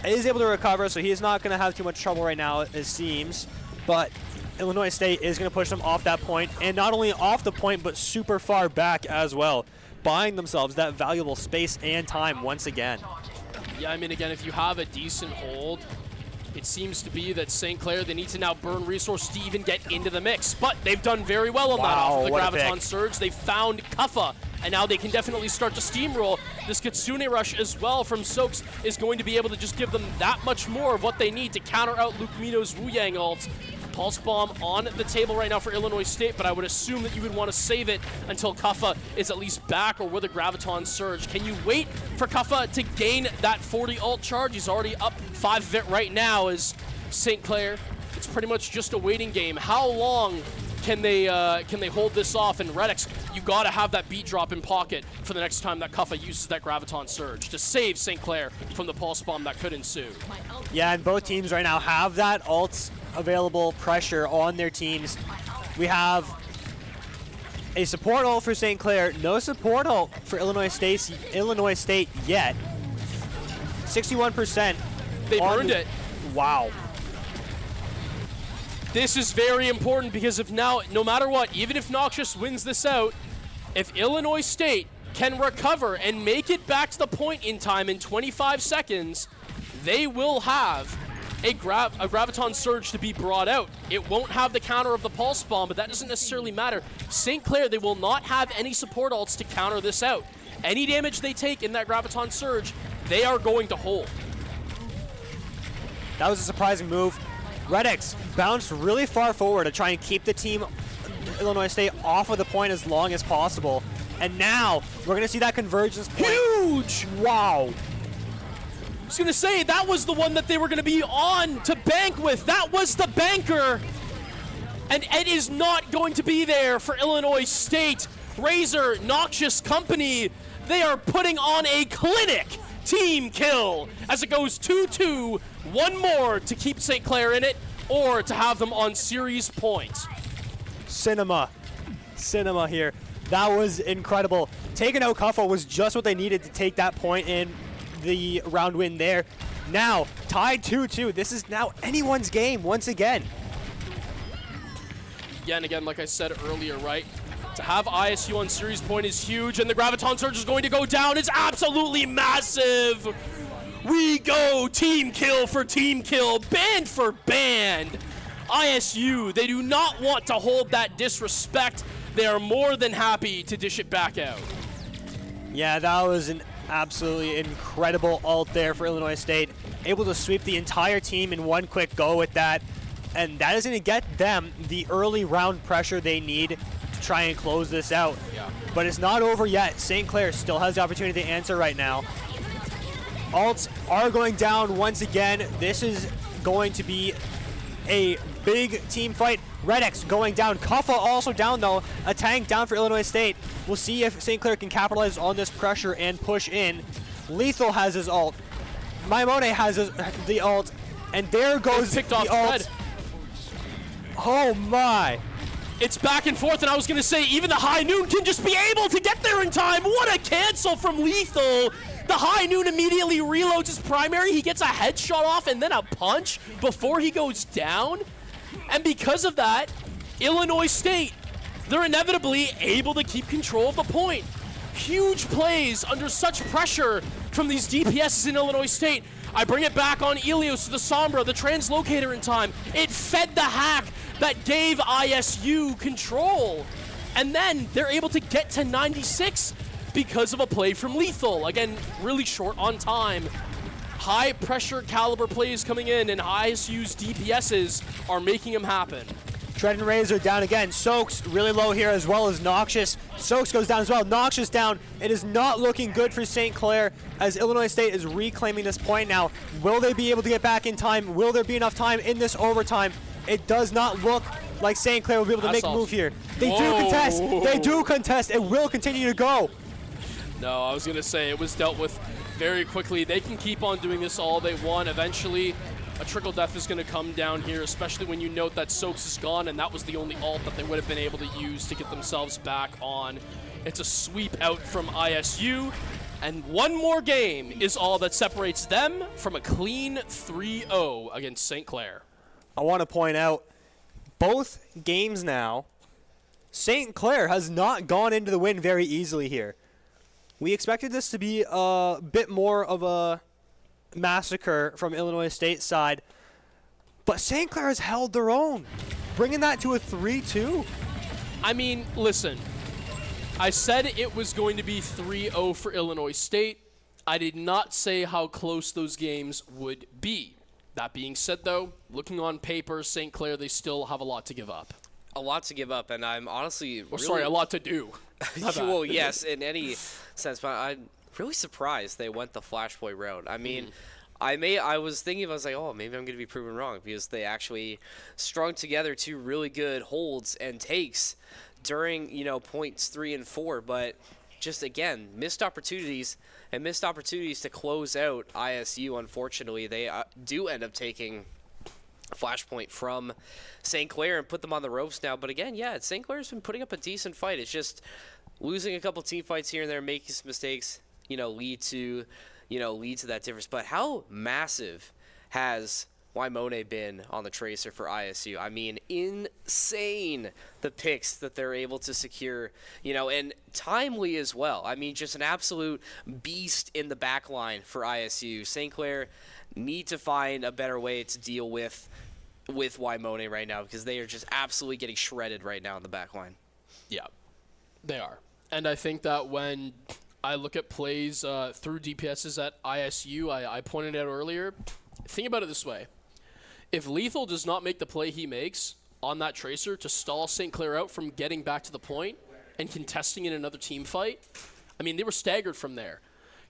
is able to recover, so he is not going to have too much trouble right now, it seems, but Illinois State is going to push them off that point, and not only off the point, but super far back as well, buying themselves that valuable space and time once again. Yeah, I mean, again, if you have a decent hold, it seems to be that St. Clair, they need to now burn resources to even get into the mix. But they've done very well on that off of the Graviton Surge. They found Kuffa, and now they can definitely start to steamroll. This Kitsune Rush as well from Soaks is going to be able to just give them that much more of what they need to counter out Luke Mino's Wu Yang ult. Pulse Bomb on the table right now for Illinois State, but I would assume that you would want to save it until Kuffa is at least back or with a Graviton Surge. Can you wait for Kuffa to gain that 40 ult charge? He's already up 5 of it right now as St. Clair. It's pretty much just a waiting game. How long can they hold this off? And Redix, you got to have that beat drop in pocket for the next time that Kuffa uses that Graviton Surge to save St. Clair from the Pulse Bomb that could ensue. Yeah, and both teams right now have that ult available pressure on their teams. We have a support ult for St. Clair, no support ult for Illinois State yet. 61%. They burned it. Wow. This is very important because if now, no matter what, even if Noxious wins this out, if Illinois State can recover and make it back to the point in time in 25 seconds, they will have a Graviton Surge to be brought out. It won't have the counter of the Pulse Bomb, but that doesn't necessarily matter. St. Clair, they will not have any support ults to counter this out. Any damage they take in that Graviton Surge, they are going to hold. That was a surprising move. Redix bounced really far forward to try and keep the team Illinois State off of the point as long as possible. And now we're going to see that convergence point. Huge! Wow. I was going to say, that was the one that they were going to be on to bank with. That was the banker. And it is not going to be there for Illinois State. Razor, Noxious Company, they are putting on a clinic team kill as it goes 2-2. One more to keep St. Clair in it or to have them on series point. Cinema here. That was incredible. Taking out Kuffa was just what they needed to take that point in the round win there. Now, tied 2-2. This is now anyone's game once again. Again, like I said earlier, right? To have ISU on series point is huge, and the Graviton Surge is going to go down. It's absolutely massive. We go team kill for team kill, band for band. ISU, they do not want to hold that disrespect. They are more than happy to dish it back out. Yeah, that was an absolutely incredible ult there for Illinois State. Able to sweep the entire team in one quick go with that. And that is going to get them the early round pressure they need try and close this out. Yeah. But it's not over yet. St. Clair still has the opportunity to answer right now. Alts are going down once again. This is going to be a big team fight. Red X going down. Kuffa also down though. A tank down for Illinois State. We'll see if St. Clair can capitalize on this pressure and push in. Lethal has his ult. Maimone has the ult. And there goes picked the off ult. Red. Oh my. It's back and forth, and I was going to say, even the High Noon can just be able to get there in time. What a cancel from Lethal. The High Noon immediately reloads his primary. He gets a headshot off and then a punch before he goes down. And because of that, Illinois State, they're inevitably able to keep control of the point. Huge plays under such pressure from these DPSs in Illinois State. I bring it back on Elios to the Sombra, the translocator in time. It fed the hack that gave ISU control. And then they're able to get to 96 because of a play from Lethal. Again, really short on time. High pressure caliber plays coming in, and ISU's DPSs are making them happen. Tread and Razor down again. Soaks really low here as well as Noxious. Soaks goes down as well. Noxious down. It is not looking good for St. Clair as Illinois State is reclaiming this point now. Will they be able to get back in time? Will there be enough time in this overtime? It does not look like St. Clair will be able to make a move here. They do contest. They do contest. It will continue to go. No, I was going to say it was dealt with very quickly. They can keep on doing this all they want. Eventually, a trickle death is going to come down here, especially when you note that Soaks is gone, and that was the only ult that they would have been able to use to get themselves back on. It's a sweep out from ISU, and one more game is all that separates them from a clean 3-0 against St. Clair. I want to point out, both games now, St. Clair has not gone into the win very easily here. We expected this to be a bit more of a massacre from Illinois State side, but St. Clair has held their own, bringing that to a 3-2. I mean, listen, I said it was going to be 3-0 for Illinois State. I did not say how close those games would be. That being said, though, looking on paper, St. Clair, they still have a lot to give up. A lot to give up, and I'm honestly Sorry, a lot to do. Well, yes, in any sense, but I'm really surprised they went the Flashpoint route. I mean, I was thinking, I was like, oh, maybe I'm going to be proven wrong because they actually strung together two really good holds and takes during, points 3 and 4, but just, again, missed opportunities to close out ISU. Unfortunately, they do end up taking Flashpoint from St. Clair and put them on the ropes now. But again, yeah, St. Clair's been putting up a decent fight. It's just losing a couple team fights here and there, making some mistakes, lead to that difference. But how massive has Waimone been on the Tracer for ISU? I mean, insane the picks that they're able to secure, and timely as well. I mean, just an absolute beast in the back line for ISU. St. Clair need to find a better way to deal with Waimone right now because they are just absolutely getting shredded right now in the back line. Yeah, they are. And I think that when I look at plays through DPSs at ISU, I pointed out earlier, think about it this way. If Lethal does not make the play he makes on that Tracer to stall St. Clair out from getting back to the point and contesting in another team fight, I mean, they were staggered from there.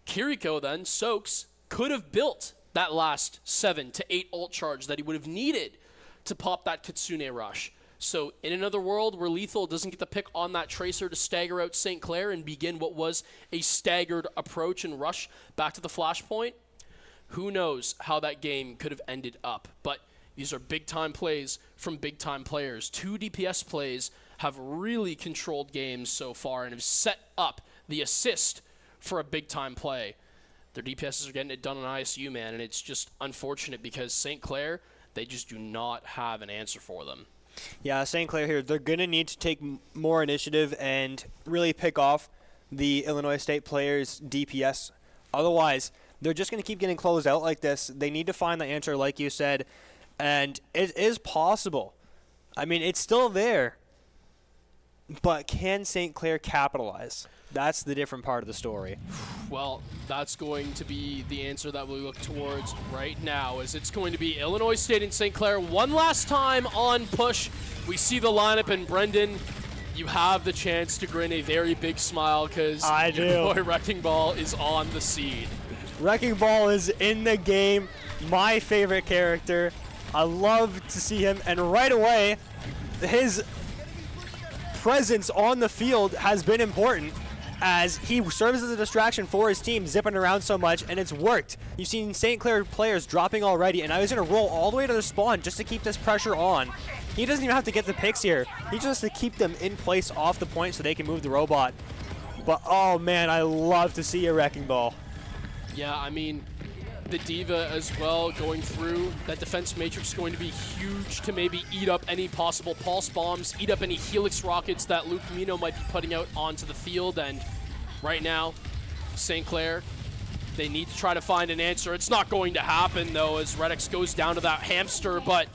Kiriko then, Soaks, could have built that last 7 to 8 ult charge that he would have needed to pop that Kitsune rush. So in another world where Lethal doesn't get the pick on that Tracer to stagger out St. Clair and begin what was a staggered approach and rush back to the flashpoint, who knows how that game could have ended up. But these are big-time plays from big-time players. 2 DPS plays have really controlled games so far and have set up the assist for a big-time play. Their DPSs are getting it done on ISU, man, and it's just unfortunate because St. Clair, they just do not have an answer for them. Yeah, St. Clair here, they're going to need to take more initiative and really pick off the Illinois State players' DPS. Otherwise, they're just going to keep getting closed out like this. They need to find the answer, like you said, and it is possible. I mean, it's still there, but can St. Clair capitalize? That's the different part of the story. Well, that's going to be the answer that we look towards right now, as it's going to be Illinois State and St. Clair one last time on push. We see the lineup, and Brendan, You have the chance to grin a very big smile because your boy Wrecking Ball is on the scene. Wrecking Ball is in the game. My favorite character. I love to see him, and right away, his presence on the field has been important as he serves as a distraction for his team, zipping around so much, and it's worked. You've seen St. Clair players dropping already, and I was going to roll all the way to the spawn just to keep this pressure on. He doesn't even have to get the picks here. He just has to keep them in place off the point so they can move the robot. But, oh man, I love to see a Wrecking Ball. Yeah, I mean, the Diva as well going through. That defense matrix is going to be huge to maybe eat up any possible pulse bombs, eat up any helix rockets that Luke Mino might be putting out onto the field. And right now, St. Clair, they need to try to find an answer. It's not going to happen, though, as Redx goes down to that hamster. But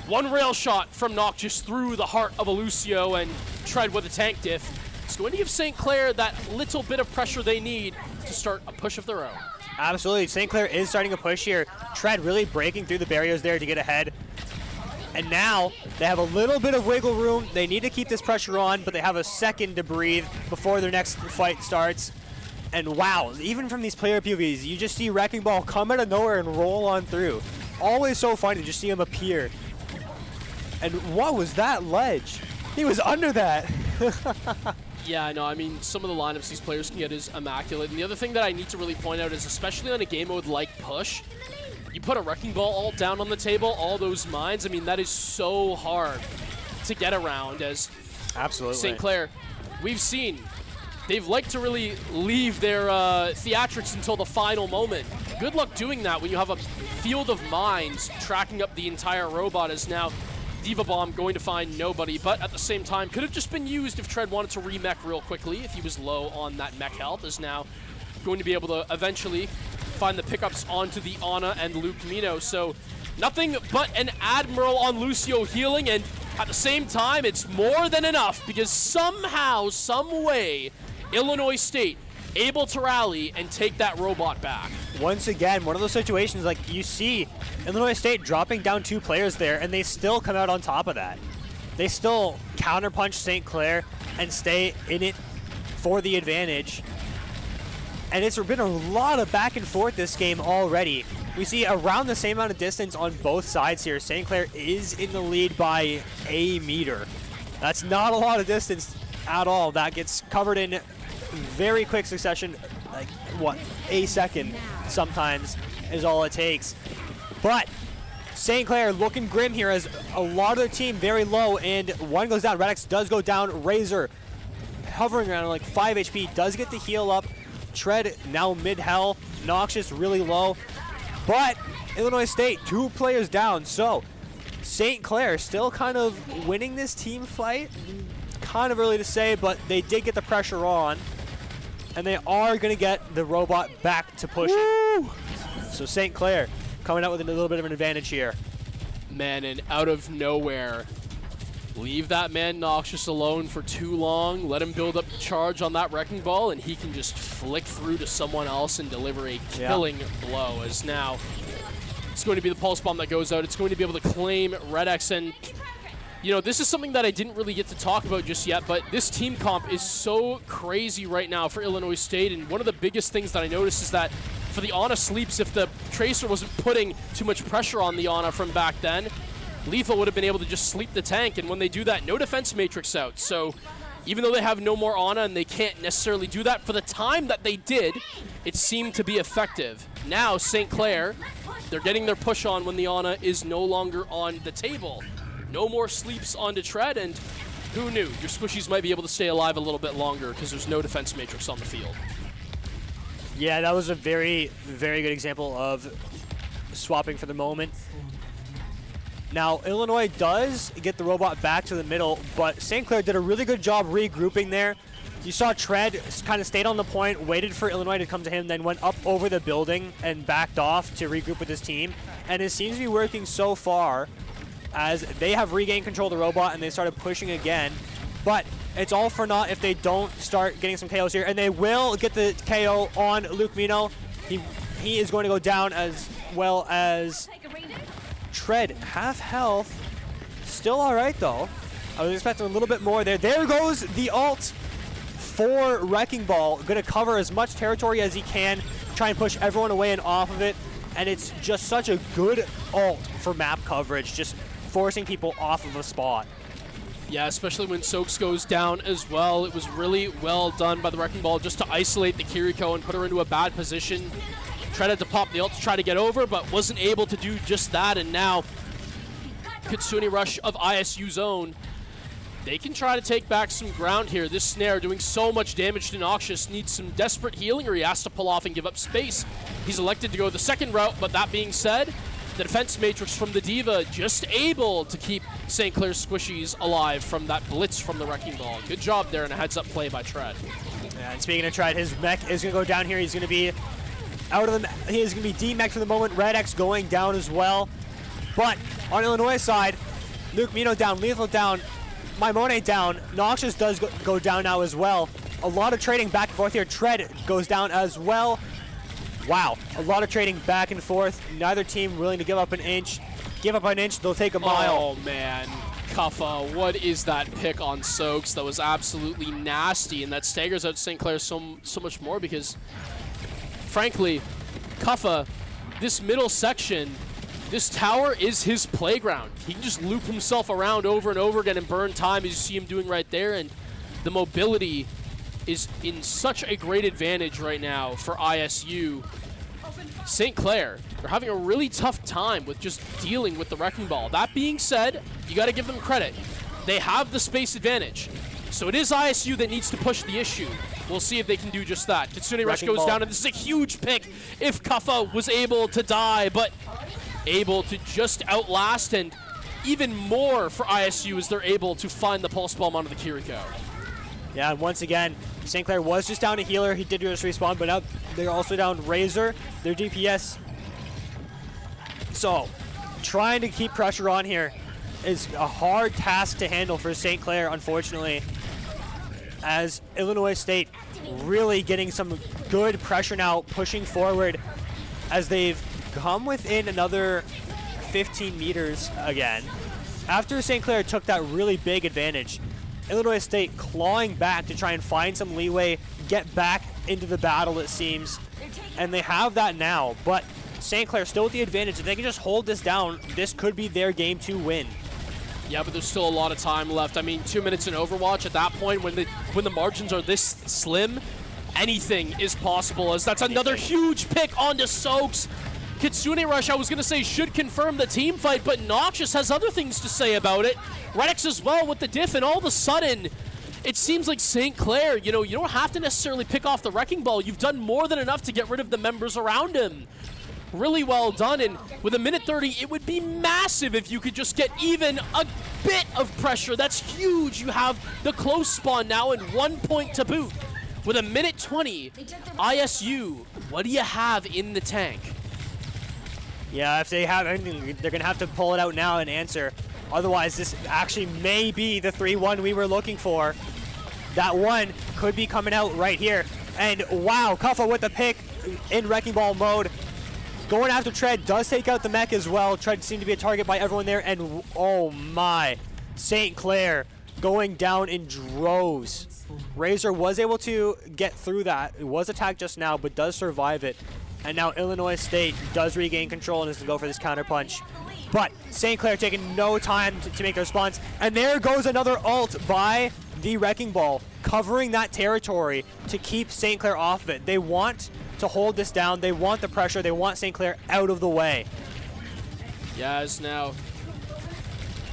one rail shot from Noxious through the heart of a Lucio and Tread with a tank diff. It's going to give St. Clair that little bit of pressure they need to start a push of their own. Absolutely. St. Clair is starting a push here. Tread really breaking through the barriers there to get ahead. And now they have a little bit of wiggle room. They need to keep this pressure on, but they have a second to breathe before their next fight starts. And wow, even from these player POVs, you just see Wrecking Ball come out of nowhere and roll on through. Always so fun to just see him appear. And what was that ledge? He was under that. Yeah, I know. I mean, some of the lineups these players can get is immaculate. And the other thing that I need to really point out is, especially on a game mode like Push, you put a Wrecking Ball all down on the table, all those mines. I mean, that is so hard to get around as Absolutely. St. Clair, we've seen, they've liked to really leave their theatrics until the final moment. Good luck doing that when you have a field of mines tracking up the entire robot as now Diva Bomb going to find nobody, but at the same time, could have just been used if Tread wanted to re-mech real quickly if he was low on that mech health, is now going to be able to eventually find the pickups onto the Ana and Luke Mino. So nothing but an Admiral on Lucio healing, and at the same time, it's more than enough because somehow, some way, Illinois State able to rally and take that robot back. Once again, one of those situations like you see Illinois State dropping down 2 players there, and they still come out on top of that. They still counterpunch St. Clair and stay in it for the advantage. And it's been a lot of back and forth this game already. We see around the same amount of distance on both sides here. St. Clair is in the lead by a meter. That's not a lot of distance at all. That gets covered in very quick succession, like what, a second sometimes is all it takes. But St. Clair looking grim here as a lot of their team very low, and one goes down. Redx does go down. Razor hovering around like 5 HP, does get the heal up. Tread now mid-hell. Noxious really low. But Illinois State, 2 players down. So St. Clair still kind of winning this team fight. Kind of early to say, but they did get the pressure on. And they are going to get the robot back to push it. So St. Clair coming out with a little bit of an advantage here. Man, and out of nowhere, leave that man Noxious alone for too long. Let him build up the charge on that Wrecking Ball, and he can just flick through to someone else and deliver a killing blow. As now, it's going to be the Pulse Bomb that goes out. It's going to be able to claim Redx, and you know, this is something that I didn't really get to talk about just yet, but this team comp is so crazy right now for Illinois State, and one of the biggest things that I noticed is that for the Ana sleeps, if the Tracer wasn't putting too much pressure on the Ana from back then, Lethal would have been able to just sleep the tank, and when they do that, no defense matrix out. So even though they have no more Ana and they can't necessarily do that, for the time that they did, it seemed to be effective. Now, St. Clair, they're getting their push on when the Ana is no longer on the table. No more sleeps onto Tread, and who knew? Your squishies might be able to stay alive a little bit longer because there's no defense matrix on the field. Yeah, that was a very, very good example of swapping for the moment. Now, Illinois does get the robot back to the middle, but St. Clair did a really good job regrouping there. You saw Tread kind of stayed on the point, waited for Illinois to come to him, then went up over the building and backed off to regroup with his team. And it seems to be working so far, as they have regained control of the robot and they started pushing again. But it's all for naught if they don't start getting some KOs here. And they will get the KO on Luke Mino. He is going to go down, as well as Tread. Half health. Still all right, though. I was expecting a little bit more there. There goes the ult for Wrecking Ball. Going to cover as much territory as he can, try and push everyone away and off of it. And it's just such a good ult for map coverage, just forcing people off of a spot. Yeah, especially when Soaks goes down as well. It was really well done by the Wrecking Ball just to isolate the Kiriko and put her into a bad position. Tried to pop the ult to try to get over, but wasn't able to do just that. And now, Kitsune Rush of ISU's own. They can try to take back some ground here. This snare doing so much damage to Noxious needs some desperate healing, or he has to pull off and give up space. He's elected to go the second route, but that being said, the defense matrix from the D.Va just able to keep St. Clair's squishies alive from that blitz from the Wrecking Ball. Good job there, and a heads-up play by Tread. Yeah, and speaking of Tread, his mech is going to go down here. He's going to be out of the... He is going to be D-mech for the moment. Red X going down as well. But on Illinois' side, Luke Mino down, Lethal down, Maimone down. Noxious does go down now as well. A lot of trading back and forth here. Tread goes down as well. Wow, a lot of trading back and forth. Neither team willing to give up an inch. Give up an inch, they'll take a mile. Oh man, Kuffa, what is that pick on Soaks? That was absolutely nasty, and that staggers out St. Clair so much more because, frankly, Kuffa, this middle section, this tower is his playground. He can just loop himself around over and over again and burn time, as you see him doing right there, and the mobility is in such a great advantage right now for ISU. St. Clair, they're having a really tough time with just dealing with the Wrecking Ball. That being said, you got to give them credit. They have the space advantage. So it is ISU that needs to push the issue. We'll see if they can do just that. Kitsune Rush goes down, and this is a huge pick if Kuffa was able to die, but able to just outlast, and even more for ISU as they're able to find the Pulse Bomb onto the Kiriko. Yeah, and once again, St. Clair was just down a healer. He did just respawn, but now they're also down Razor, their DPS. So, trying to keep pressure on here is a hard task to handle for St. Clair, unfortunately, as Illinois State really getting some good pressure now, pushing forward as they've come within another 15 meters again. After St. Clair took that really big advantage, Illinois State clawing back to try and find some leeway, get back into the battle, it seems. And they have that now, but St. Clair still with the advantage. If they can just hold this down, this could be their game to win. Yeah, but there's still a lot of time left. I mean, 2 minutes in Overwatch. At that point, when the margins are this slim, anything is possible, as that's another huge pick onto Soaks. Kitsune Rush, I was going to say, should confirm the team fight, but Noxious has other things to say about it. Redix as well with the diff, and all of a sudden, it seems like St. Clair, you don't have to necessarily pick off the Wrecking Ball. You've done more than enough to get rid of the members around him. Really well done, and with a minute 30, it would be massive if you could just get even a bit of pressure. That's huge. You have the close spawn now and 1 point to boot. With a minute 20, ISU, what do you have in the tank? Yeah, if they have anything, they're going to have to pull it out now and answer. Otherwise, this actually may be the 3-1 we were looking for. That one could be coming out right here. And wow, Kuffa with the pick in Wrecking Ball mode. Going after Tread, does take out the mech as well. Tread seemed to be a target by everyone there. And oh my, St. Clair going down in droves. Razor was able to get through that. It was attacked just now, but does survive it. And now Illinois State does regain control and is going to go for this counter punch. But St. Clair taking no time to make their response. And there goes another ult by the Wrecking Ball, covering that territory to keep St. Clair off of it. They want to hold this down. They want the pressure. They want St. Clair out of the way. Yes, now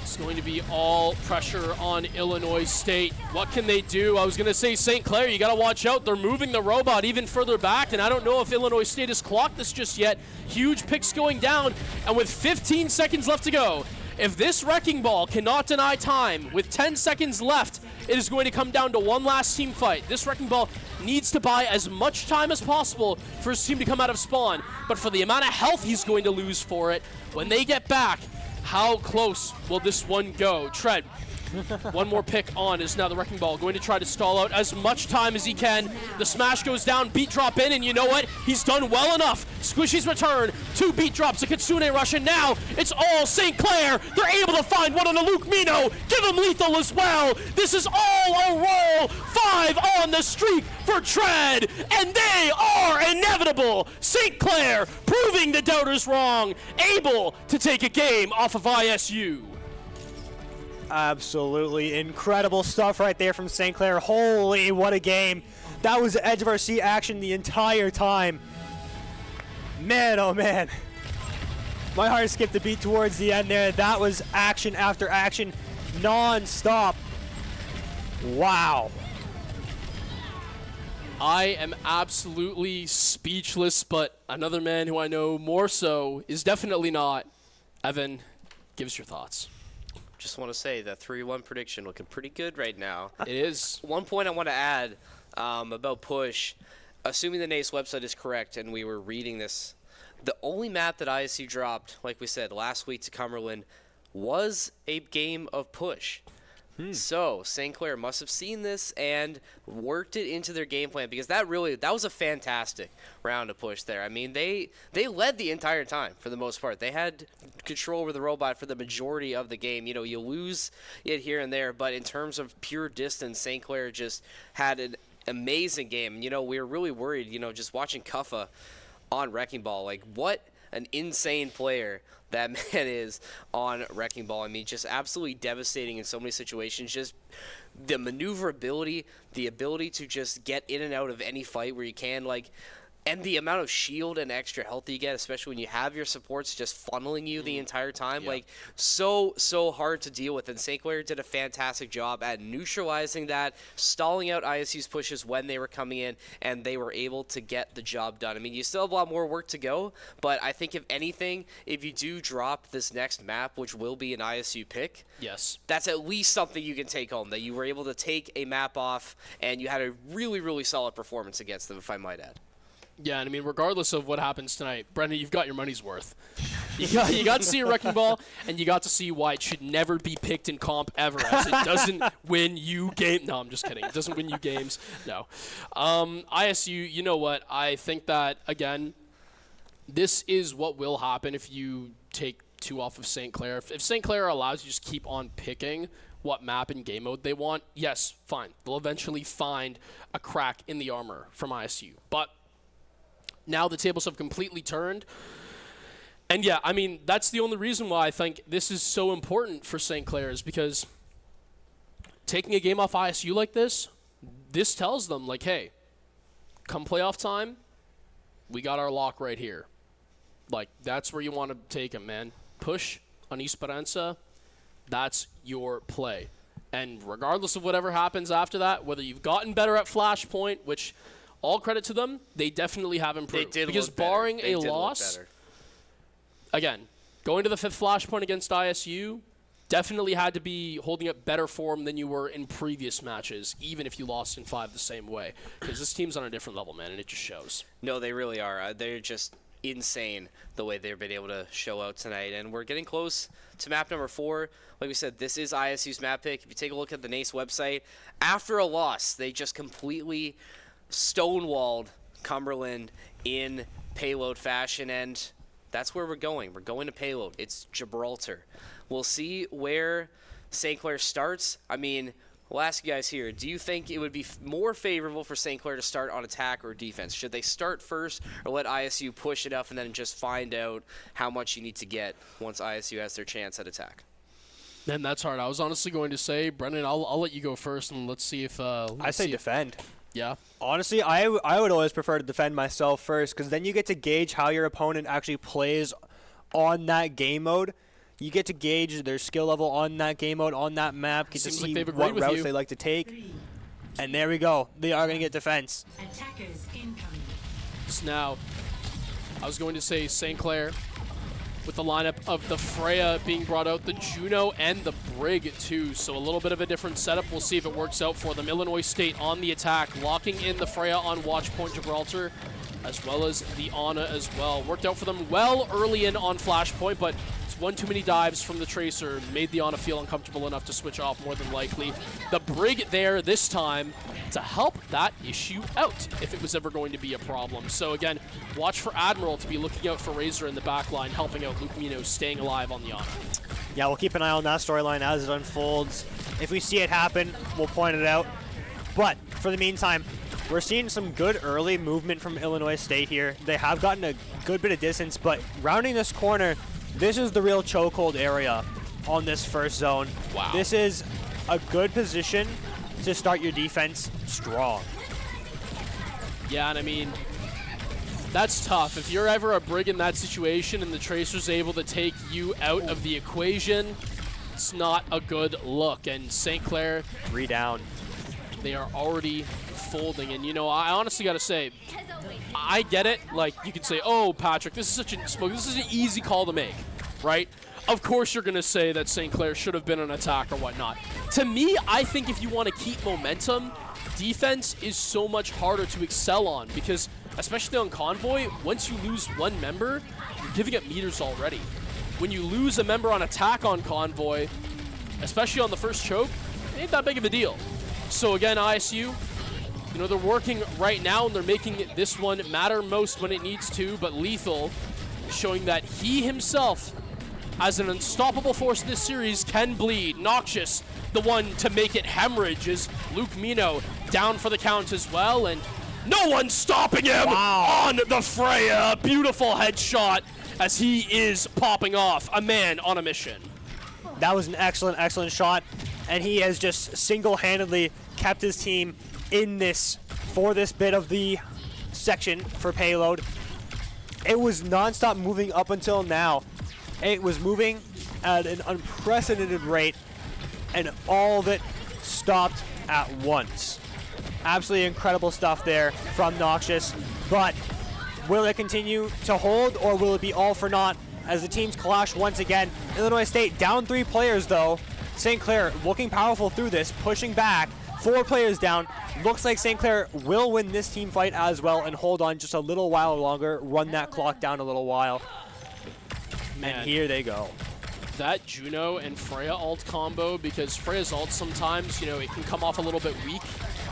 it's going to be all pressure on Illinois State. What can they do? I was going to say St. Clair, you got to watch out. They're moving the robot even further back, and I don't know if Illinois State has clocked this just yet. Huge picks going down, and with 15 seconds left to go, if this Wrecking Ball cannot deny time, with 10 seconds left, it is going to come down to one last team fight. This Wrecking Ball needs to buy as much time as possible for his team to come out of spawn, but for the amount of health he's going to lose for it, when they get back, how close will this one go? Tread One more pick on is now the Wrecking Ball going to try to stall out as much time as he can. The smash goes down, beat drop in, and you know what? He's done well enough. Squishy's return, 2 beat drops, a Kitsune rush, and now it's all St. Clair. They're able to find one on a Luke Mino. Give him lethal as well. This is all a roll. 5 on the streak for Tread, and they are inevitable. St. Clair proving the doubters wrong, able to take a game off of ISU. Absolutely incredible stuff right there from St. Clair. Holy, what a game. That was the edge of our seat action the entire time. Man, oh man. My heart skipped a beat towards the end there. That was action after action, non-stop. Wow. I am absolutely speechless, but another man who I know more so is definitely not. Evan, give us your thoughts. Just want to say that 3-1 prediction looking pretty good right now. It is. One point I want to add about Push, assuming the NACE website is correct and we were reading this, the only map that ISU dropped, like we said, last week to Cumberland was a game of Push. So St. Clair must have seen this and worked it into their game plan, because that was a fantastic round of Push there. I mean, they led the entire time for the most part. They had control over the robot for the majority of the game. You know, you lose it here and there, but in terms of pure distance, St. Clair just had an amazing game. You know, we were really worried, you know, just watching Kuffa on Wrecking Ball. Like, what an insane player that man is on Wrecking Ball. I mean, just absolutely devastating in so many situations. Just the maneuverability, the ability to just get in and out of any fight where you can, like, and the amount of shield and extra health you get, especially when you have your supports just funneling you the entire time, like, so hard to deal with. And St. Clair did a fantastic job at neutralizing that, stalling out ISU's pushes when they were coming in, and they were able to get the job done. I mean, you still have a lot more work to go, but I think if anything, if you do drop this next map, which will be an ISU pick, Yes. that's at least something you can take home, that you were able to take a map off and you had a really, really solid performance against them, if I might add. Yeah, and I mean, regardless of what happens tonight, Brendan, you've got your money's worth. You got to see a Wrecking Ball, and you got to see why it should never be picked in comp ever, as it doesn't win you game. No, I'm just kidding. It doesn't win you games. No. ISU, you know what? I think that, again, this is what will happen if you take 2 off of St. Clair. If St. Clair allows you to just keep on picking what map and game mode they want, yes, fine. They'll eventually find a crack in the armor from ISU. But now the tables have completely turned. And yeah, I mean, that's the only reason why I think this is so important for St. Clair, is because taking a game off ISU like this tells them, like, hey, come playoff time, we got our lock right here. Like, that's where you want to take them, man. Push on Esperanza, that's your play. And regardless of whatever happens after that, whether you've gotten better at Flashpoint, which all credit to them, they definitely have improved. They did because look better. barring They a did look loss, better. again, going to the 5th Flashpoint against ISU definitely had to be holding up better form than you were in previous matches, even if you lost in 5 the same way. Because this team's on a different level, man, and it just shows. No, they really are. They're just insane the way they've been able to show out tonight. And we're getting close to map number 4. Like we said, this is ISU's map pick. If you take a look at the NACE website, after a loss, they just completely stonewalled Cumberland in payload fashion, and that's where we're going. We're going to payload. It's Gibraltar. We'll see where St. Clair starts. I mean, we'll ask you guys here, do you think it would be more favorable for St. Clair to start on attack or defense? Should they start first or let ISU push it up and then just find out how much you need to get once ISU has their chance at attack? Man, that's hard. I was honestly going to say, Brendan, I'll let you go first, and let's see if I say defend. Yeah. Honestly, I would always prefer to defend myself first, because then you get to gauge how your opponent actually plays on that game mode. You get to gauge their skill level on that game mode, on that map, get to Seems see like they've what agreed with routes you. they like to take. And there we go. They are going to get defense. Attackers incoming. So now, I was going to say St. Clair with the lineup of the Freya being brought out, the Juno and the Brig too. So a little bit of a different setup. We'll see if it works out for them. Illinois State on the attack, locking in the Freya on Watch Point Gibraltar, as well as the Ana as well. Worked out for them well early in on Flashpoint, but it's one too many dives from the Tracer, made the Ana feel uncomfortable enough to switch off more than likely. The Brig there this time to help that issue out if it was ever going to be a problem. So again, watch for Admiral to be looking out for Razor in the back line, helping out Luke Mino staying alive on the Ana. Yeah, we'll keep an eye on that storyline as it unfolds. If we see it happen, we'll point it out. But for the meantime, we're seeing some good early movement from Illinois State here. They have gotten a good bit of distance, but rounding this corner, this is the real chokehold area on this first zone. Wow. This is a good position to start your defense strong. Yeah, and I mean, that's tough. If you're ever a Brig in that situation and the Tracer's able to take you out of the equation, it's not a good look. And St. Clair, 3 down. they are already folding. And, you know, I honestly got to say, I get it. Like, you could say, oh, Patrick, this is such a smoke. This is an easy call to make, right? Of course you're going to say that St. Clair should have been an attack or whatnot. To me, I think if you want to keep momentum, defense is so much harder to excel on because, especially on Convoy, once you lose one member, you're giving up meters already. When you lose a member on attack on Convoy, especially on the first choke, it ain't that big of a deal. So again, ISU, you know, they're working right now and they're making this one matter most when it needs to, but Lethal showing that he himself, as an unstoppable force in this series, can bleed. Noxious, the one to make it hemorrhage, is Luke Mino down for the count as well, and no one's stopping him on the Freya. Beautiful headshot as he is popping off. A man on a mission. That was an excellent, excellent shot, and he has just single-handedly kept his team in this, for this bit of the section for payload. It was non-stop moving up until now. It was moving at an unprecedented rate, and all of it stopped at once. Absolutely incredible stuff there from Noxious, but will it continue to hold, or will it be all for naught as the teams clash once again? Illinois State down 3 players though. St. Clair looking powerful through this, pushing back. 4 players down. Looks like St. Clair will win this team fight as well and hold on just a little while longer, run that clock down a little while. Man, And here they go. that Juno and Freya ult combo, because Freya's ult sometimes, you know, it can come off a little bit weak.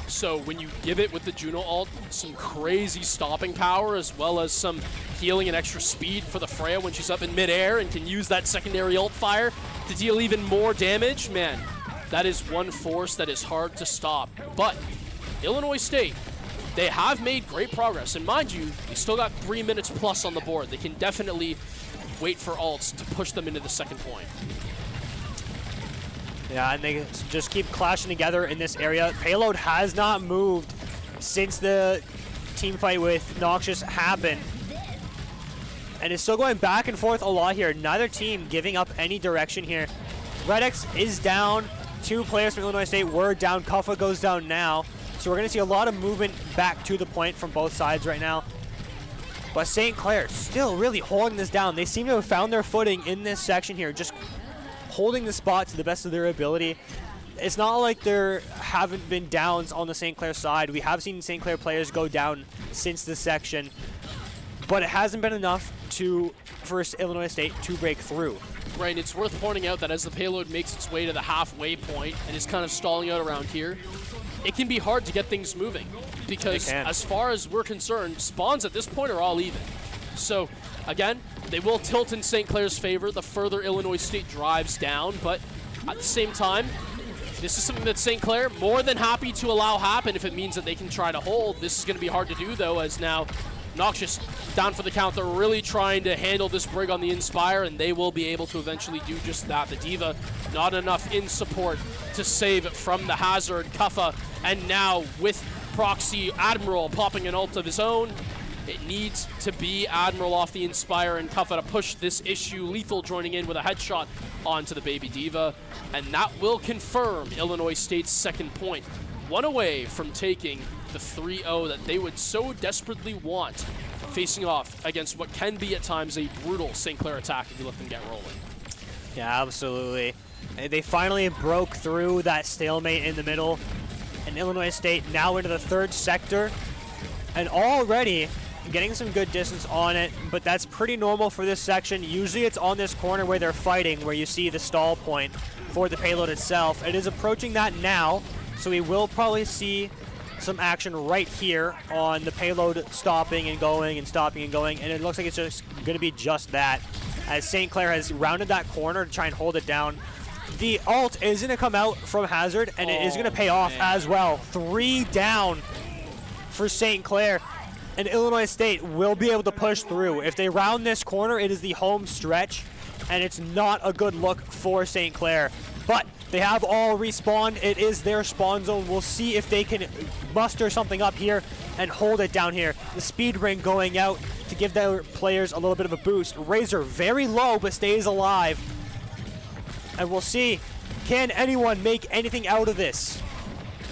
So when you give it with the Juno ult, some crazy stopping power as well as some healing and extra speed for the Freya when she's up in midair and can use that secondary ult fire to deal even more damage. Man, that is one force that is hard to stop. But Illinois State, they have made great progress. And mind you, they still got 3 minutes plus on the board. They can definitely wait for ults to push them into the second point. Yeah, and they just keep clashing together in this area. Payload has not moved since the team fight with Noxious happened. And it's still going back and forth a lot here. Neither team giving up any direction here. Redx is down. 2 players from Illinois State were down. Kuffa goes down now. So we're going to see a lot of movement back to the point from both sides right now. But St. Clair still really holding this down. They seem to have found their footing in this section here, just holding the spot to the best of their ability. It's not like there haven't been downs on the St. Clair side. We have seen St. Clair players go down since this section, but it hasn't been enough for Illinois State to break through. Right, and it's worth pointing out that as the payload makes its way to the halfway point and is kind of stalling out around here, it can be hard to get things moving because as far as we're concerned, spawns at this point are all even. So again, they will tilt in St. Clair's favor the further Illinois State drives down, but at the same time, this is something that St. Clair more than happy to allow happen if it means that they can try to hold. This is going to be hard to do though, as now Noxious down for the count. They're really trying to handle this Brig on the Inspire, and they will be able to eventually do just that. The Diva, not enough in support to save from the hazard. Kuffa, and now with Proxy, Admiral popping an ult of his own. It needs to be Admiral off the Inspire and Kuffa to push this issue. Lethal joining in with a headshot onto the Baby Diva, and that will confirm Illinois State's second point. One away from taking the 3-0 that they would so desperately want, facing off against what can be at times a brutal St. Clair attack if you let them get rolling. Yeah, absolutely. They finally broke through that stalemate in the middle, and Illinois State now into the 3rd sector, and already getting some good distance on it, but that's pretty normal for this section. Usually it's on this corner where they're fighting, where you see the stall point for the payload itself. It is approaching that now, so we will probably see some action right here on the payload stopping and going and stopping and going, and it looks like it's just going to be just that, as St. Clair has rounded that corner to try and hold it down. The ult is going to come out from Hazard, and it is going to pay off as well. 3 down for St. Clair, and Illinois State will be able to push through. If they round this corner, it is the home stretch, and it's not a good look for St. Clair. But they have all respawned. It is their spawn zone. We'll see if they can muster something up here and hold it down here. The speed ring going out to give their players a little bit of a boost. Razor very low but stays alive. And we'll see, can anyone make anything out of this?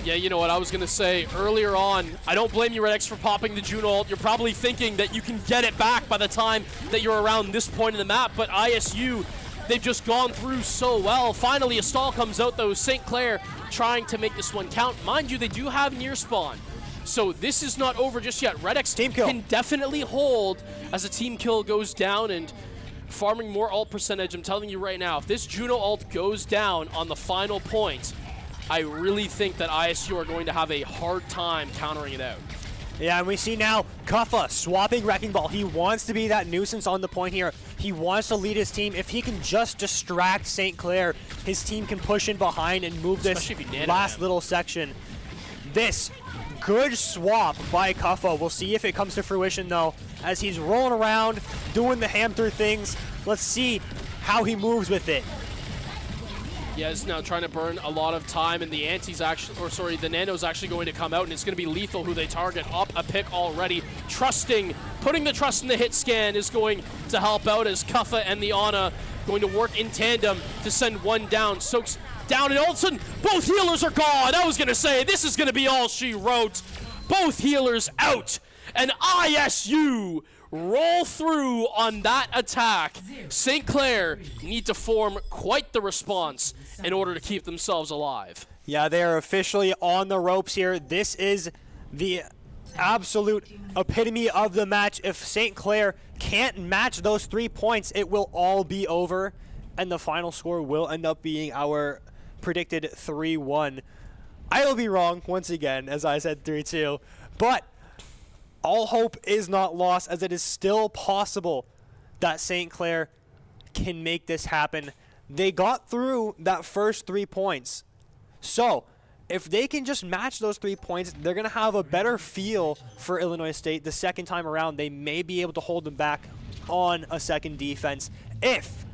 Yeah, you know what I was going to say earlier on, I don't blame you, Red X, for popping the Juno ult. You're probably thinking that you can get it back by the time that you're around this point in the map, but ISU, they've just gone through so well. Finally, a stall comes out, though. St. Clair trying to make this one count. Mind you, they do have near spawn, so this is not over just yet. Red X Team kill can definitely hold as a team kill goes down, and farming more ult percentage. I'm telling you right now, if this Juno ult goes down on the final point, I really think that ISU are going to have a hard time countering it out. Yeah, and we see now Kuffa swapping Wrecking Ball. He wants to be that nuisance on the point here. He wants to lead his team. If he can just distract St. Clair, his team can push in behind and move this last little section. This good swap by Kuffa. We'll see if it comes to fruition, though, as he's rolling around, doing the hamster things. Let's see how he moves with it. Yeah, he's now trying to burn a lot of time, and the Nano's actually going to come out, and it's going to be Lethal who they target. Up a pick already. Putting the trust in the hit scan is going to help out, as Kuffa and the Ana going to work in tandem to send one down. Soaks down, and all of a sudden, both healers are gone. I was going to say, this is going to be all she wrote. Both healers out, and ISU roll through on that attack. St. Clair need to form quite the response in order to keep themselves alive. Yeah, they are officially on the ropes here. This is the absolute epitome of the match. If St. Clair can't match those 3 points, it will all be over, and the final score will end up being our predicted 3-1. I will be wrong once again, as I said 3-2, but all hope is not lost, as it is still possible that St. Clair can make this happen. They got through that first 3 points. So if they can just match those 3 points, they're going to have a better feel for Illinois State the second time around. They may be able to hold them back on a second defense if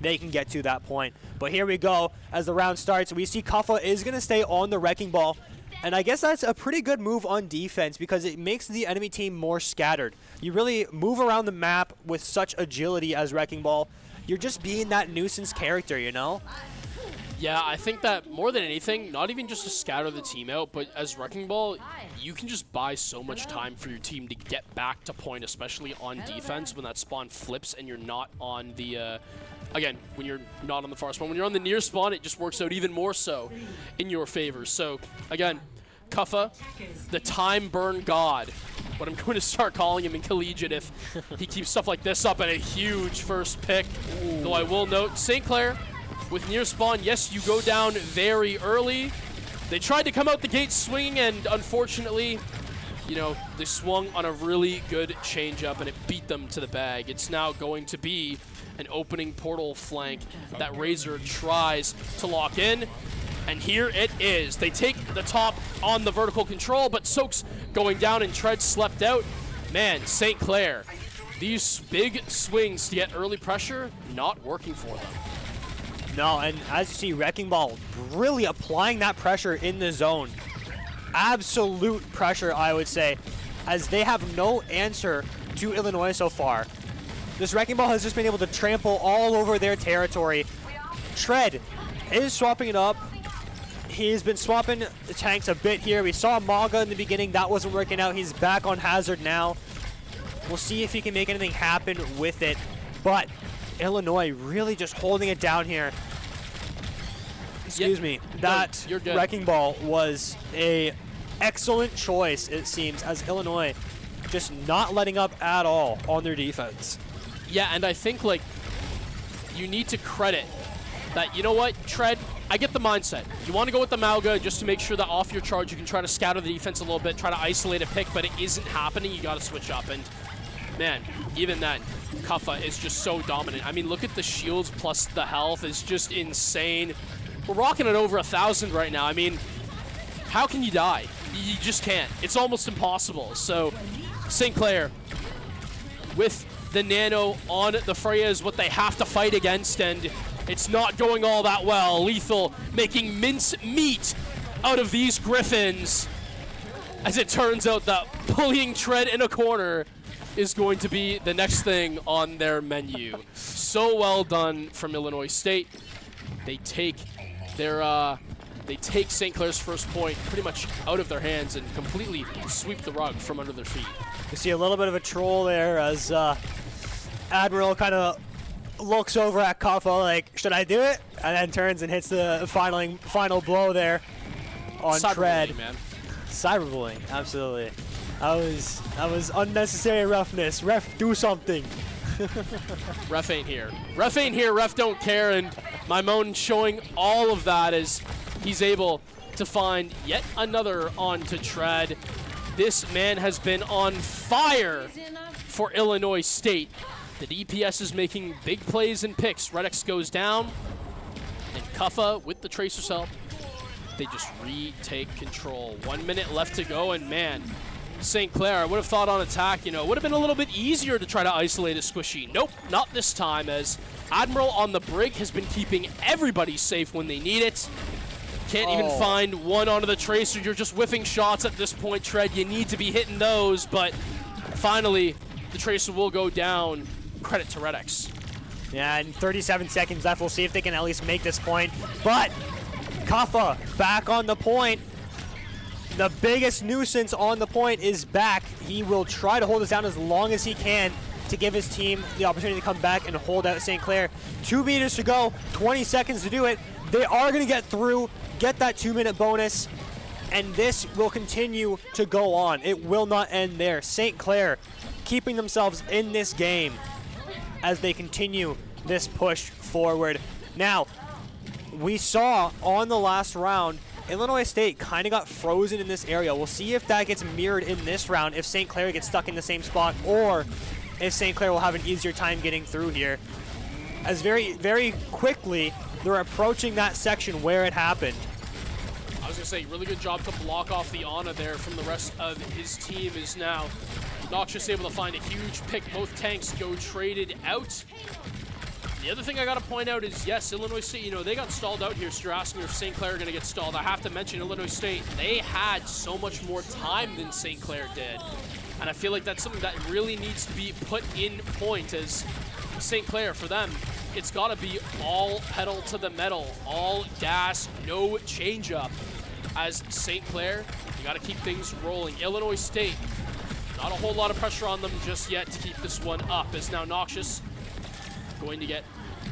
they can get to that point. But here we go. As the round starts, we see Kuffa is going to stay on the Wrecking Ball. And I guess that's a pretty good move on defense, because it makes the enemy team more scattered. You really move around the map with such agility as Wrecking Ball. You're just being that nuisance character, you know? Yeah, I think that more than anything, not even just to scatter the team out, but as Wrecking Ball, you can just buy so much time for your team to get back to point, especially on defense when that spawn flips and you're not on the, again, when you're not on the far spawn. When you're on the near spawn, it just works out even more so in your favor. So, again, Kuffa, the time burn god, what I'm going to start calling him in collegiate if he keeps stuff like this up, and a huge first pick. Though I will note, St. Clair with near spawn, yes, you go down very early. They tried to come out the gate swinging, and unfortunately, you know, they swung on a really good change-up, and it beat them to the bag. It's now going to be an opening portal flank that Razor tries to lock in. And here it is. They take the top on the vertical control, but Soaks going down and Tread slept out. Man, St. Clair, these big swings to get early pressure, not working for them. No, and as you see, Wrecking Ball really applying that pressure in the zone. Absolute pressure, I would say, as they have no answer to Illinois so far. This Wrecking Ball has just been able to trample all over their territory. Tread is swapping it up. He's been swapping the tanks a bit here. We saw Maga in the beginning. That wasn't working out. He's back on Hazard now. We'll see if he can make anything happen with it. But Illinois really just holding it down here. Excuse me. That Wrecking Ball was a excellent choice, it seems, as Illinois just not letting up at all on their defense. Yeah, and I think, like, you need to credit that, you know what, Tread, I get the mindset. You want to go with the Mauga just to make sure that off your charge you can try to scatter the defense a little bit, try to isolate a pick, but it isn't happening. You got to switch up, and man, even then, Kuffa is just so dominant. I mean, look at the shields plus the health is just insane. We're rocking at over 1,000 right now. I mean, how can you die? You just can't. It's almost impossible. So, St. Clair with the Nano on the Freya is what they have to fight against, and it's not going all that well. Lethal making mince meat out of these Griffins. As it turns out that bullying Tread in a corner is going to be the next thing on their menu. So well done from Illinois State. They take St. Clair's first point pretty much out of their hands and completely sweep the rug from under their feet. You see a little bit of a troll there as Admiral kind of looks over at Kuffa like, should I do it? And then turns and hits the final blow there on Tread. Man. Cyberbullying, absolutely. That was unnecessary roughness. Ref, do something. Ref ain't here. Ref ain't here. Ref don't care. And Maimon showing all of that as he's able to find yet another onto Tread. This man has been on fire for Illinois State. The DPS is making big plays and picks. Redx goes down. And Kuffa with the Tracer's help. They just retake control. 1 minute left to go, and man, St. Clair, I would have thought on attack, it would have been a little bit easier to try to isolate a Squishy. Nope, not this time, as Admiral on the brig has been keeping everybody safe when they need it. Can't even find one onto the Tracer. You're just whiffing shots at this point, Tread. You need to be hitting those, but finally, the Tracer will go down. Credit to Redx. Yeah, and 37 seconds left. We'll see if they can at least make this point. But Kuffa back on the point. The biggest nuisance on the point is back. He will try to hold us down as long as he can to give his team the opportunity to come back and hold out St. Clair. 2 meters to go, 20 seconds to do it. They are going to get through, get that 2-minute bonus, and this will continue to go on. It will not end there. St. Clair keeping themselves in this game as they continue this push forward. Now, we saw on the last round, Illinois State kind of got frozen in this area. We'll see if that gets mirrored in this round, if St. Clair gets stuck in the same spot, or if St. Clair will have an easier time getting through here. As very, very quickly, they're approaching that section where it happened. I was going to say, really good job to block off the Ana there from the rest of his team. Is now Noxious able to find a huge pick. Both tanks go traded out. The other thing I got to point out is, yes, Illinois State, they got stalled out here, so you're asking if St. Clair are going to get stalled. I have to mention Illinois State, they had so much more time than St. Clair did. And I feel like that's something that really needs to be put in point as St. Clair, for them, it's got to be all pedal to the metal, all gas, no change up. As St. Clair, you got to keep things rolling. Illinois State, not a whole lot of pressure on them just yet to keep this one up, as now Noxious going to get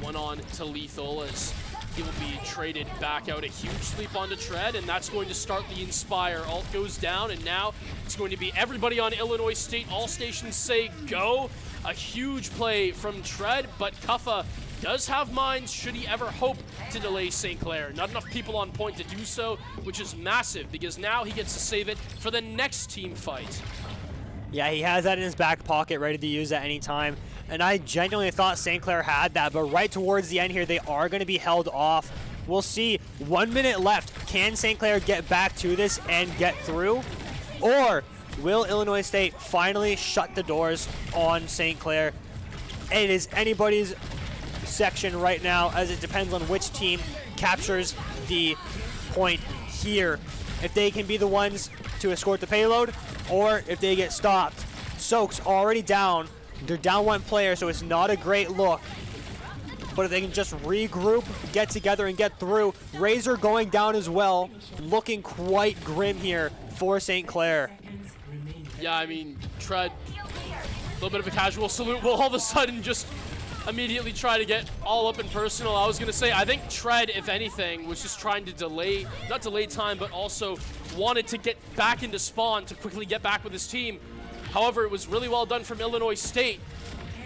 one on to Lethal as he will be traded back out. A huge sleep onto Tread, and that's going to start the Inspire. Alt goes down, and now it's going to be everybody on Illinois State. All stations say go. A huge play from Tread, but Kuffa does have mines should he ever hope to delay St. Clair. Not enough people on point to do so, which is massive because now he gets to save it for the next team fight. Yeah, he has that in his back pocket, ready to use at any time. And I genuinely thought St. Clair had that, but right towards the end here, they are going to be held off. We'll see. 1 minute left. Can St. Clair get back to this and get through? Or will Illinois State finally shut the doors on St. Clair? It is anybody's section right now, as it depends on which team captures the point here. If they can be the ones to escort the payload, or if they get stopped. Soak's already down. They're down one player, so it's not a great look. But if they can just regroup, get together, and get through. Razor going down as well. Looking quite grim here for St. Clair. Yeah, I mean, Tread, a little bit of a casual salute will all of a sudden just immediately try to get all up and personal. I was going to say, I think Tread, if anything, was just trying to not delay time, but also wanted to get back into spawn to quickly get back with his team. However, it was really well done from Illinois State.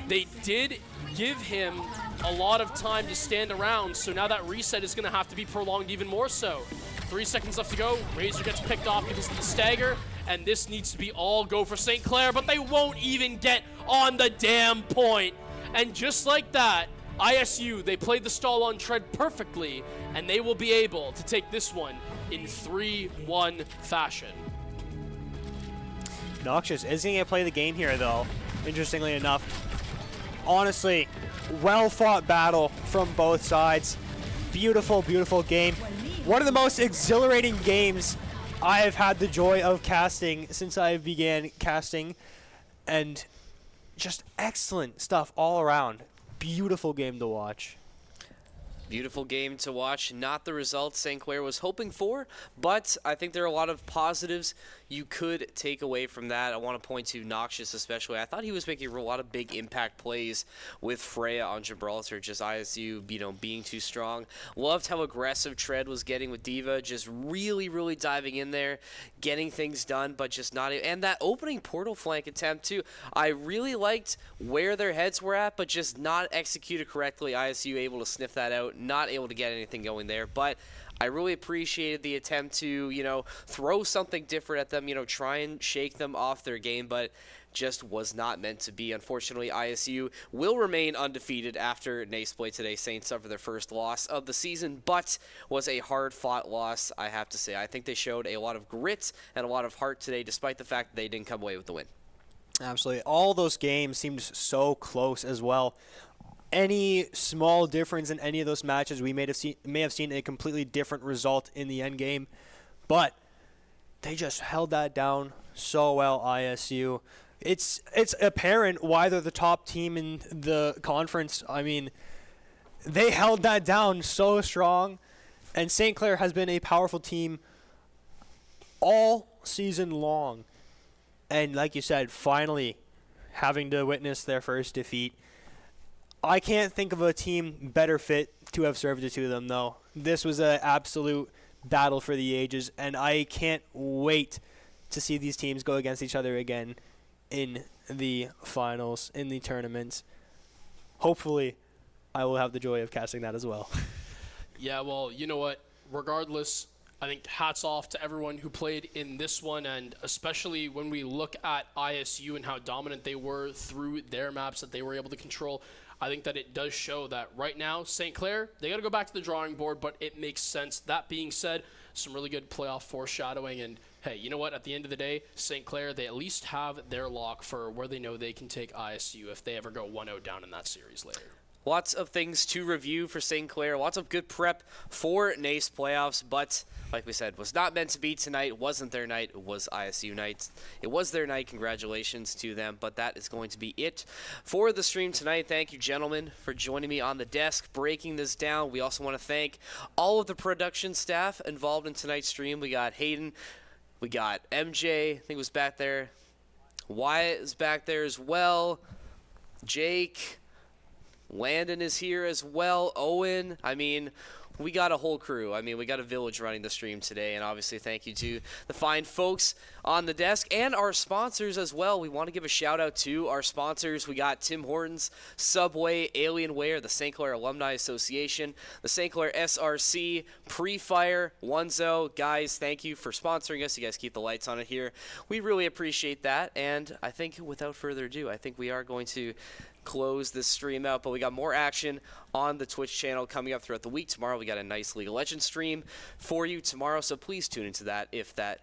They did give him a lot of time to stand around, so now that reset is going to have to be prolonged even more so. 3 seconds left to go. Razor gets picked off because of the stagger, and this needs to be all go for St. Clair, but they won't even get on the damn point. And just like that, ISU, they played the stall on tread perfectly, and they will be able to take this one in 3-1 fashion. Noxious is going to play the game here, though, interestingly enough. Honestly, well-fought battle from both sides. Beautiful, beautiful game. One of the most exhilarating games I have had the joy of casting since I began casting, and just excellent stuff all around. Beautiful game to watch. Beautiful game to watch. Not the result St. Clair was hoping for, but I think there are a lot of positives you could take away from that. I want to point to Noxious especially. I thought he was making a lot of big impact plays with Freya on Gibraltar, just ISU, being too strong. Loved how aggressive Tread was getting with D.Va, just really, really diving in there, getting things done, but just not. And that opening portal flank attempt too, I really liked where their heads were at, but just not executed correctly. ISU able to sniff that out, not able to get anything going there, but I really appreciated the attempt to, throw something different at them, try and shake them off their game, but just was not meant to be. Unfortunately, ISU will remain undefeated after NACE play today. Saints suffered their first loss of the season, but was a hard-fought loss, I have to say. I think they showed a lot of grit and a lot of heart today, despite the fact that they didn't come away with the win. Absolutely. All those games seemed so close as well. Any small difference in any of those matches, we may have seen a completely different result in the end game, but they just held that down so well. ISU, it's apparent why they're the top team in the conference. I mean, they held that down so strong, and St. Clair has been a powerful team all season long, and like you said, finally having to witness their first defeat. I can't think of a team better fit to have served it to them, though. This was an absolute battle for the ages, and I can't wait to see these teams go against each other again in the finals, in the tournament. Hopefully, I will have the joy of casting that as well. Yeah, well, you know what? Regardless, I think hats off to everyone who played in this one, and especially when we look at ISU and how dominant they were through their maps that they were able to control. I think that it does show that right now, St. Clair, they got to go back to the drawing board, but it makes sense. That being said, some really good playoff foreshadowing, and hey, you know what? At the end of the day, St. Clair, they at least have their lock for where they know they can take ISU if they ever go 1-0 down in that series later. Lots of things to review for St. Clair. Lots of good prep for NACE playoffs, but like we said, was not meant to be tonight. Wasn't their night. It was ISU night. It was their night. Congratulations to them, but that is going to be it for the stream tonight. Thank you, gentlemen, for joining me on the desk, breaking this down. We also want to thank all of the production staff involved in tonight's stream. We got Hayden. We got MJ, I think was back there. Wyatt is back there as well. Jake. Landon is here as well. Owen. I mean, we got a whole crew. I mean, we got a village running the stream today. And obviously, thank you to the fine folks on the desk and our sponsors as well. We want to give a shout out to our sponsors. We got Tim Hortons, Subway, Alienware, the St. Clair Alumni Association, the St. Clair SRC, Pre-Fire, Onezo. Guys, thank you for sponsoring us. You guys keep the lights on it here. We really appreciate that. And I think without further ado, I think we are going to close this stream out, but we got more action on the Twitch channel coming up throughout the week. Tomorrow we got a nice League of Legends stream for you tomorrow, so please tune into that if that,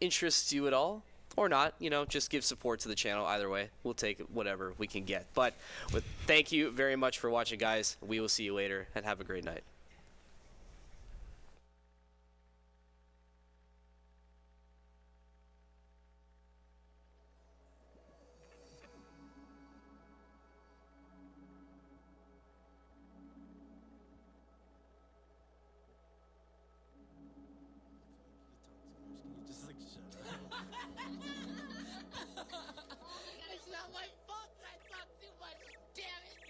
interests you at all, or not, just give support to the channel. Either way, we'll take whatever we can get. But thank you very much for watching, guys. We will see you later, and have a great night. It's not my fault that I talk too much, damn it!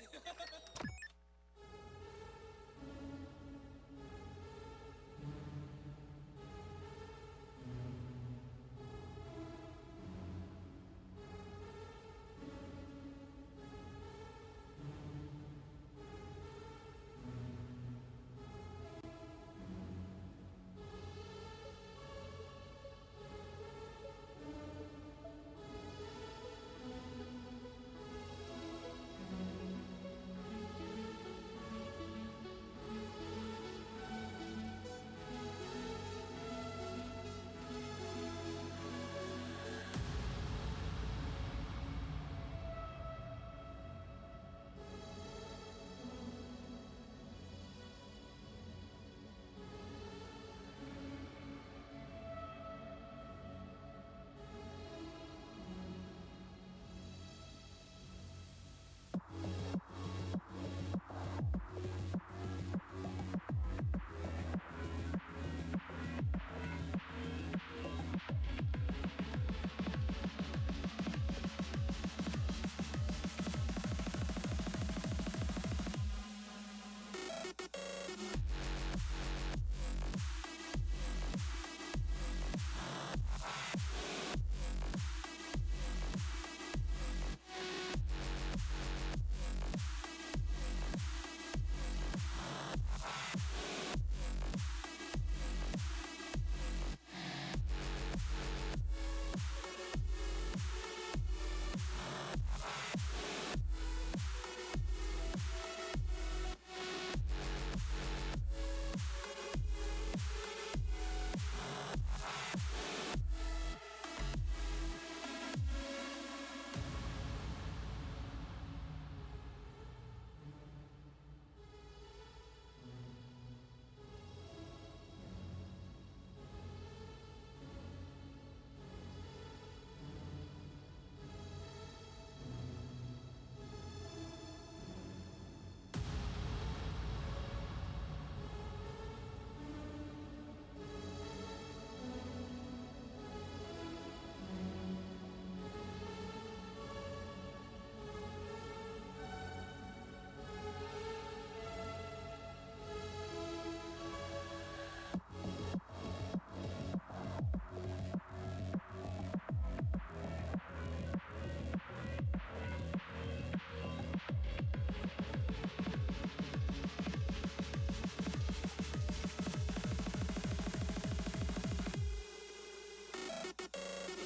Thank